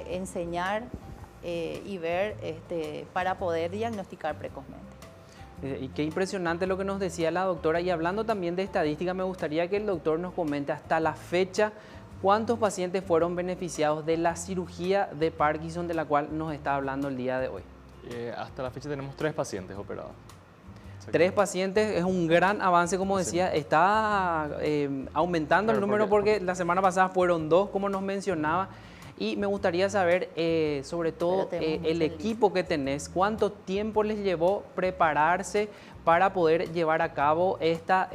enseñar y ver para poder diagnosticar precozmente. Y qué impresionante lo que nos decía la doctora. Y hablando también de estadística, me gustaría que el doctor nos comente hasta la fecha cuántos pacientes fueron beneficiados de la cirugía de Parkinson de la cual nos está hablando el día de hoy. Hasta la fecha tenemos 3 pacientes operados. 3 pacientes es un gran avance, como decía, está aumentando el número porque la semana pasada fueron 2, como nos mencionaba. Y me gustaría saber, sobre todo, el equipo que tenés, ¿cuánto tiempo les llevó prepararse para poder llevar a cabo esta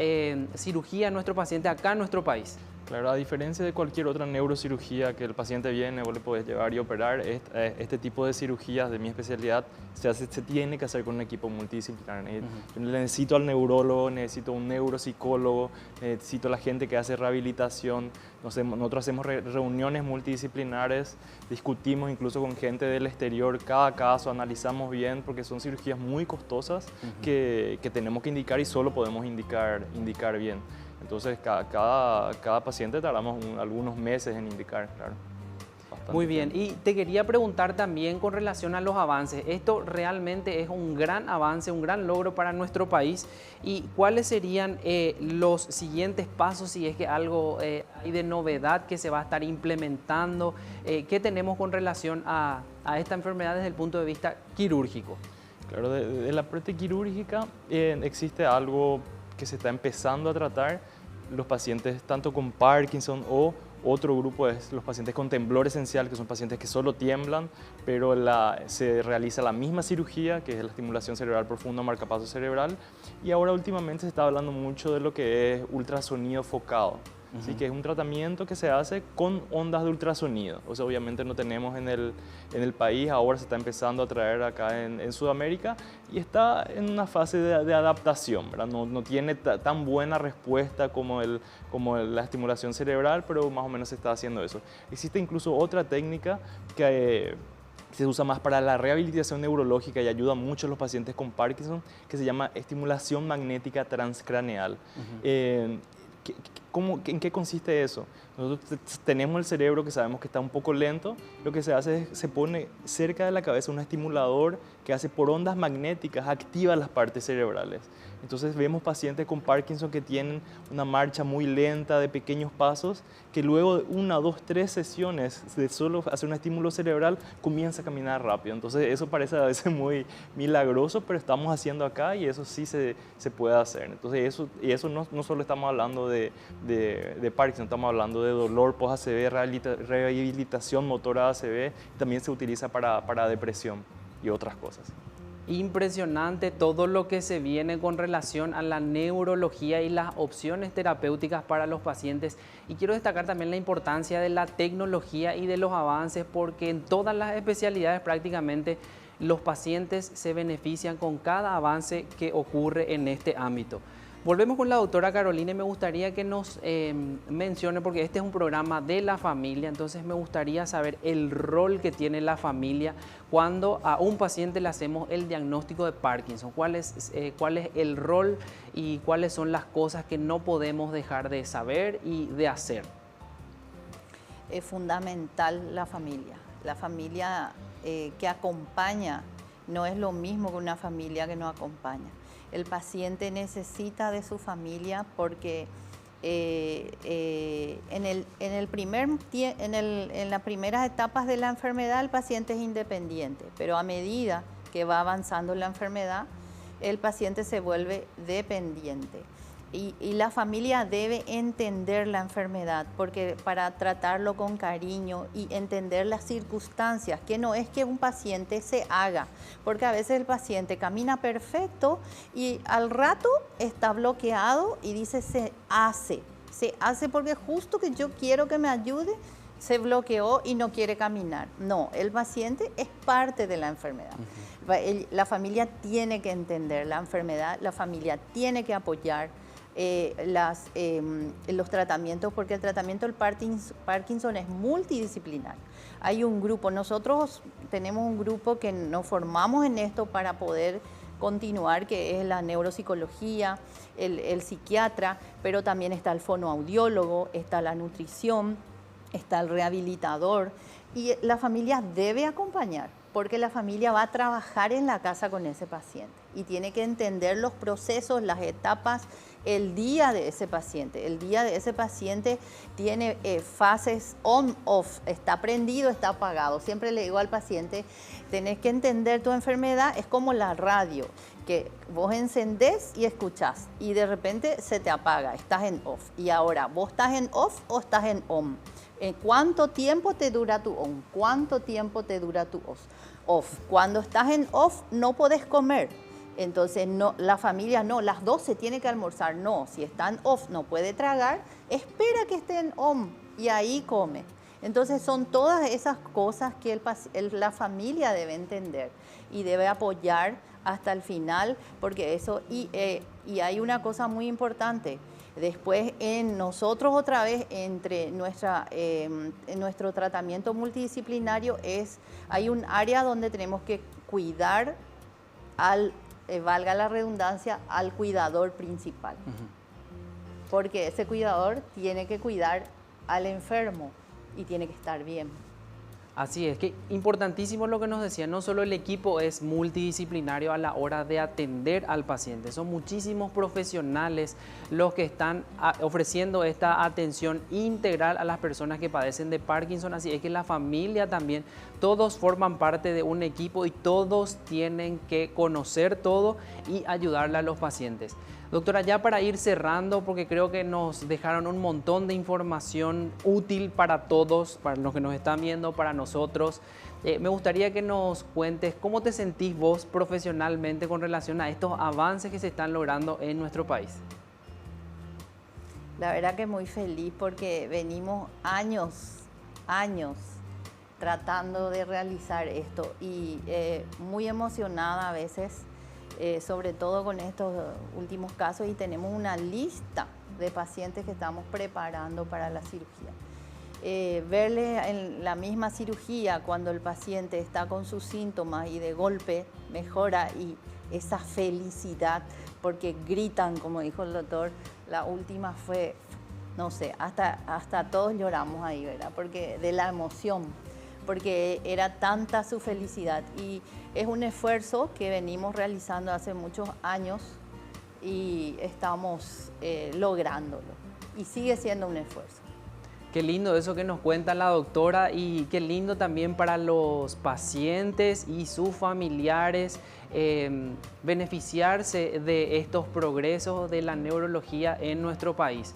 cirugía a nuestro paciente acá en nuestro país? Claro, a diferencia de cualquier otra neurocirugía que el paciente viene, vos le podés llevar y operar, este tipo de cirugías de mi especialidad se tiene que hacer con un equipo multidisciplinar. Yo necesito al neurólogo, necesito un neuropsicólogo, necesito a la gente que hace rehabilitación. Nosotros hacemos reuniones multidisciplinares, discutimos incluso con gente del exterior cada caso, analizamos bien, porque son cirugías muy costosas que tenemos que indicar y solo podemos indicar bien. Entonces, cada paciente tardamos algunos meses en indicar, claro. Muy bien, y te quería preguntar también con relación a los avances. Esto realmente es un gran avance, un gran logro para nuestro país. ¿Y cuáles serían los siguientes pasos, si es que algo hay de novedad que se va a estar implementando? ¿Qué tenemos con relación a esta enfermedad desde el punto de vista quirúrgico? Claro, de la parte quirúrgica existe algo que se está empezando a tratar. Los pacientes tanto con Parkinson o otro grupo es los pacientes con temblor esencial, que son pacientes que solo tiemblan, pero se realiza la misma cirugía, que es la estimulación cerebral profunda, marcapaso cerebral, y ahora últimamente se está hablando mucho de lo que es ultrasonido focado. Así que es un tratamiento que se hace con ondas de ultrasonido. O sea, obviamente no tenemos en el país, ahora se está empezando a traer acá en Sudamérica y está en una fase de adaptación, ¿verdad? No tiene tan buena respuesta como la estimulación cerebral, pero más o menos se está haciendo eso. Existe incluso otra técnica que se usa más para la rehabilitación neurológica y ayuda mucho a los pacientes con Parkinson, que se llama estimulación magnética transcraneal. ¿En qué consiste eso? Nosotros tenemos el cerebro que sabemos que está un poco lento. Lo que se hace es se pone cerca de la cabeza un estimulador que hace por ondas magnéticas, activa las partes cerebrales. Entonces vemos pacientes con Parkinson que tienen una marcha muy lenta de pequeños pasos, que luego de 1, 2, 3 sesiones de solo hacer un estímulo cerebral comienza a caminar rápido. Entonces eso parece a veces muy milagroso, pero estamos haciendo acá y eso sí se puede hacer. Entonces eso no solo estamos hablando de Parkinson, estamos hablando de dolor post-ACV, rehabilitación motora ACV, también se utiliza para depresión y otras cosas. Impresionante todo lo que se viene con relación a la neurología y las opciones terapéuticas para los pacientes. Y quiero destacar también la importancia de la tecnología y de los avances, porque en todas las especialidades prácticamente los pacientes se benefician con cada avance que ocurre en este ámbito. Volvemos con la doctora Carolina y me gustaría que nos mencione, porque este es un programa de la familia, entonces me gustaría saber el rol que tiene la familia cuando a un paciente le hacemos el diagnóstico de Parkinson. ¿Cuál es el rol y cuáles son las cosas que no podemos dejar de saber y de hacer? Es fundamental la familia. La familia que acompaña no es lo mismo que una familia que no acompaña. El paciente necesita de su familia porque en las primeras etapas de la enfermedad el paciente es independiente, pero a medida que va avanzando la enfermedad, el paciente se vuelve dependiente. Y la familia debe entender la enfermedad, porque para tratarlo con cariño y entender las circunstancias, que no es que un paciente se haga, porque a veces el paciente camina perfecto y al rato está bloqueado y dice se hace porque justo que yo quiero que me ayude, se bloqueó y no quiere caminar. No, el paciente es parte de la enfermedad. La familia tiene que entender la enfermedad, la familia tiene que apoyar los tratamientos, porque el tratamiento del Parkinson es multidisciplinario. Hay un grupo, nosotros tenemos un grupo que nos formamos en esto para poder continuar, que es la neuropsicología, el psiquiatra, pero también está el fonoaudiólogo, está la nutrición, está el rehabilitador, y la familia debe acompañar, porque la familia va a trabajar en la casa con ese paciente y tiene que entender los procesos, las etapas, el día de ese paciente. El día de ese paciente tiene fases on-off, está prendido, está apagado. Siempre le digo al paciente, tenés que entender tu enfermedad, es como la radio, que vos encendés y escuchás y de repente se te apaga, estás en off. Y ahora, ¿vos estás en off o estás en on? ¿Cuánto tiempo te dura tu on? ¿Cuánto tiempo te dura tu off? Cuando estás en off no podés comer. Entonces, no, la familia no, las 12 tiene que almorzar. No, si está en off no puede tragar, espera que esté en on y ahí come. Entonces, son todas esas cosas que la familia debe entender y debe apoyar hasta el final, porque eso, y hay una cosa muy importante. Después, en nosotros otra vez, entre nuestro tratamiento multidisciplinario, hay un área donde tenemos que cuidar valga la redundancia, al cuidador principal. Porque ese cuidador tiene que cuidar al enfermo y tiene que estar bien. Así es, que importantísimo lo que nos decía, no solo el equipo es multidisciplinario a la hora de atender al paciente, son muchísimos profesionales los que están ofreciendo esta atención integral a las personas que padecen de Parkinson, así es que la familia también, todos forman parte de un equipo y todos tienen que conocer todo y ayudarle a los pacientes. Doctora, ya para ir cerrando, porque creo que nos dejaron un montón de información útil para todos, para los que nos están viendo, para nosotros. Me gustaría que nos cuentes cómo te sentís vos profesionalmente con relación a estos avances que se están logrando en nuestro país. La verdad que muy feliz porque venimos años tratando de realizar esto y muy emocionada a veces. Sobre todo con estos últimos casos, y tenemos una lista de pacientes que estamos preparando para la cirugía. Verle en la misma cirugía cuando el paciente está con sus síntomas y de golpe mejora, y esa felicidad, porque gritan, como dijo el doctor, la última fue, no sé, hasta todos lloramos ahí, ¿verdad? Porque de la emoción, porque era tanta su felicidad, y es un esfuerzo que venimos realizando hace muchos años y estamos lográndolo, y sigue siendo un esfuerzo. Qué lindo eso que nos cuenta la doctora, y qué lindo también para los pacientes y sus familiares beneficiarse de estos progresos de la neurología en nuestro país.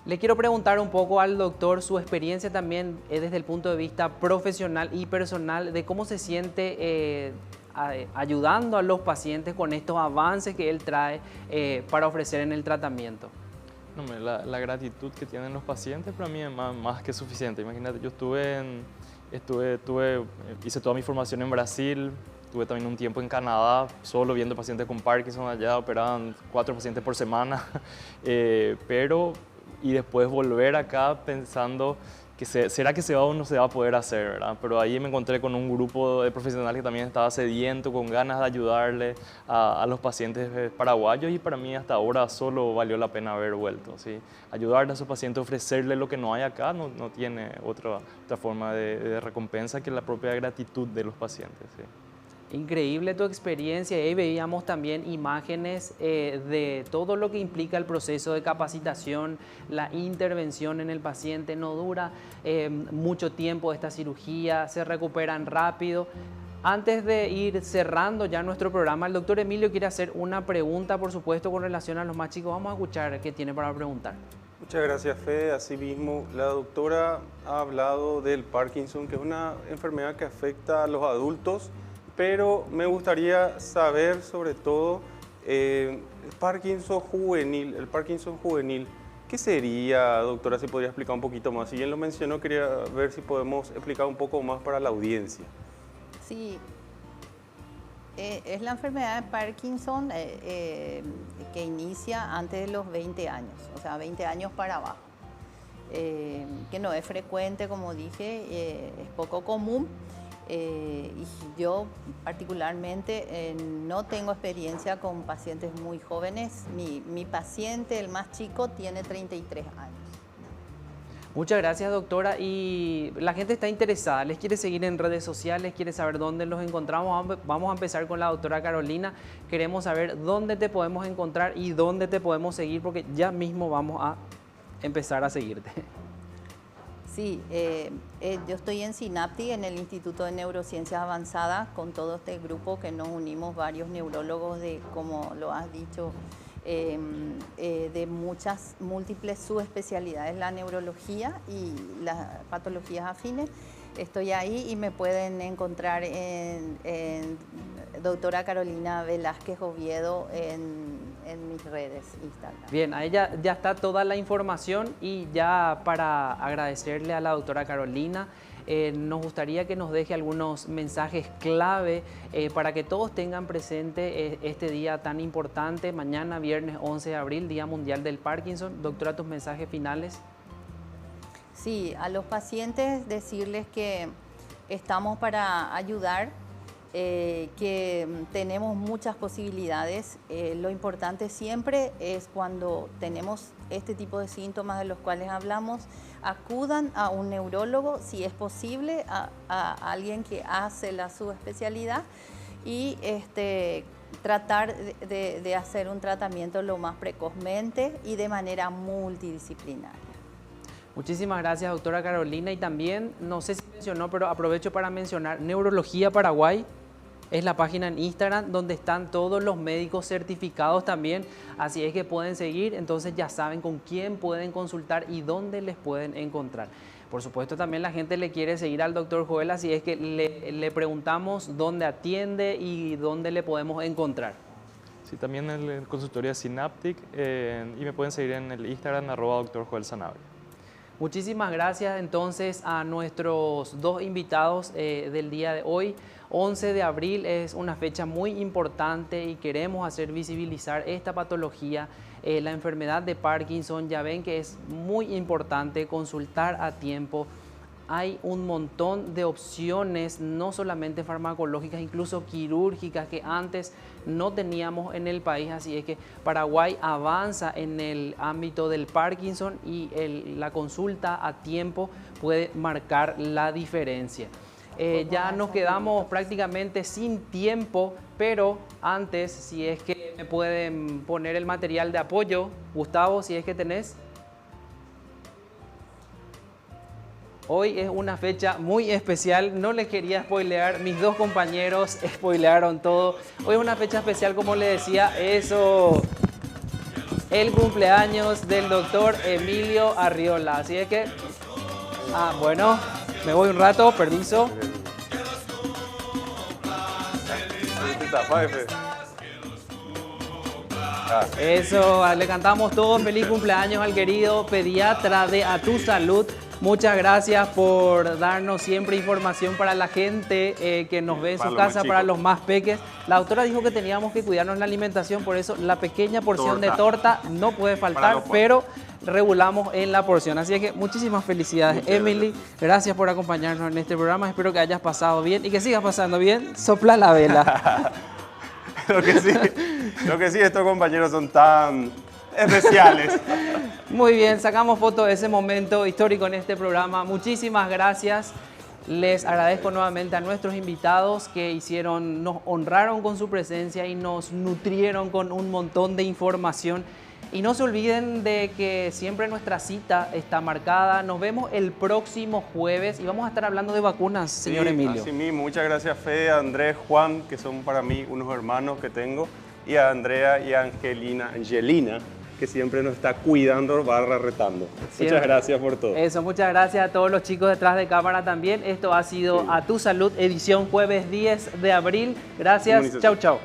Le quiero preguntar un poco al doctor su experiencia también desde el punto de vista profesional y personal, de cómo se siente ayudando a los pacientes con estos avances que él trae para ofrecer en el tratamiento. No, la gratitud que tienen los pacientes para mí es más que suficiente. Imagínate, yo hice toda mi formación en Brasil, tuve también un tiempo en Canadá, solo viendo pacientes con Parkinson allá, operaban 4 pacientes por semana, y después volver acá pensando que será que se va o no se va a poder hacer, ¿verdad? Pero ahí me encontré con un grupo de profesionales que también estaba sediento, con ganas de ayudarle a los pacientes paraguayos, y para mí hasta ahora solo valió la pena haber vuelto, ¿sí? Ayudarle a esos pacientes, ofrecerle lo que no hay acá, no tiene otra forma de recompensa que la propia gratitud de los pacientes, ¿sí? Increíble tu experiencia. Ahí veíamos también imágenes de todo lo que implica el proceso de capacitación, la intervención en el paciente. No dura mucho tiempo esta cirugía, se recuperan rápido. Antes de ir cerrando ya nuestro programa, el doctor Emilio quiere hacer una pregunta, por supuesto, con relación a los más chicos. Vamos a escuchar qué tiene para preguntar. Muchas gracias, Fede. Asimismo, la doctora ha hablado del Parkinson, que es una enfermedad que afecta a los adultos, pero me gustaría saber sobre todo el Parkinson juvenil. ¿Qué sería, doctora? Si podría explicar un poquito más. Si bien lo mencionó, quería ver si podemos explicar un poco más para la audiencia. Sí, es la enfermedad de Parkinson que inicia antes de los 20 años, o sea, 20 años para abajo. Que no es frecuente, como dije, es poco común. Y yo particularmente no tengo experiencia con pacientes muy jóvenes. Mi paciente, el más chico, tiene 33 años. Muchas gracias, doctora. Y la gente está interesada, les quiere seguir en redes sociales, quiere saber dónde los encontramos. Vamos a empezar con la doctora Carolina. Queremos saber dónde te podemos encontrar y dónde te podemos seguir, porque ya mismo vamos a empezar a seguirte. Sí, yo estoy en SINAPTI, en el Instituto de Neurociencias Avanzadas, con todo este grupo que nos unimos varios neurólogos de, como lo has dicho, de muchas múltiples subespecialidades, la neurología y las patologías afines. Estoy ahí y me pueden encontrar en doctora Carolina Velázquez Oviedo en mis redes Instagram. Bien, ahí ya está toda la información y ya para agradecerle a la doctora Carolina, nos gustaría que nos deje algunos mensajes clave para que todos tengan presente este día tan importante, mañana viernes 11 de abril, Día Mundial del Parkinson. Doctora, tus mensajes finales. Sí, a los pacientes decirles que estamos para ayudar, que tenemos muchas posibilidades. Lo importante siempre es cuando tenemos este tipo de síntomas de los cuales hablamos, acudan a un neurólogo, si es posible, a alguien que hace la subespecialidad y tratar de hacer un tratamiento lo más precozmente y de manera multidisciplinaria. Muchísimas gracias, doctora Carolina. Y también, no sé si mencionó, pero aprovecho para mencionar, Neurología Paraguay es la página en Instagram donde están todos los médicos certificados también. Así es que pueden seguir, entonces ya saben con quién pueden consultar y dónde les pueden encontrar. Por supuesto, también la gente le quiere seguir al doctor Joel, así es que le preguntamos dónde atiende y dónde le podemos encontrar. Sí, también en el consultorio Synaptic y me pueden seguir en el Instagram @Dr. Joel Sanabria. Muchísimas gracias entonces a nuestros dos invitados del día de hoy. 11 de abril es una fecha muy importante y queremos hacer visibilizar esta patología, la enfermedad de Parkinson. Ya ven que es muy importante consultar a tiempo. Hay un montón de opciones, no solamente farmacológicas, incluso quirúrgicas, que antes no teníamos en el país. Así es que Paraguay avanza en el ámbito del Parkinson y la consulta a tiempo puede marcar la diferencia. Ya nos quedamos prácticamente sin tiempo, pero antes, si es que me pueden poner el material de apoyo, Gustavo, si es que tenés. Hoy es una fecha muy especial, no les quería spoilear, mis dos compañeros spoilearon todo. Hoy es una fecha especial, como les decía, eso, el cumpleaños del doctor Emilio Arriola. Así es que, bueno, me voy un rato, permiso. Eso, le cantamos todos feliz cumpleaños al querido pediatra de A Tu Salud. Muchas gracias por darnos siempre información para la gente que nos ve en su casa, para los más peques. La doctora dijo que teníamos que cuidarnos la alimentación, por eso la pequeña porción de torta no puede faltar, pero regulamos en la porción. Así es que muchísimas felicidades, Emily. Gracias por acompañarnos en este programa. Espero que hayas pasado bien y que sigas pasando bien. Sopla la vela. Lo que sí, estos compañeros son tan especiales. Muy bien, sacamos foto de ese momento histórico en este programa. Muchísimas gracias. Les agradezco nuevamente a nuestros invitados que nos honraron con su presencia y nos nutrieron con un montón de información. Y no se olviden de que siempre nuestra cita está marcada. Nos vemos el próximo jueves y vamos a estar hablando de vacunas, señor Emilio. Así mismo, muchas gracias, Fede, a Andrés, Juan, que son para mí unos hermanos que tengo, y a Andrea y a Angelina, que siempre nos está cuidando, retando. Siempre. Muchas gracias por todo. Eso, muchas gracias a todos los chicos detrás de cámara también. Esto ha sido A Tu Salud, edición jueves 10 de abril. Gracias, chau, chau.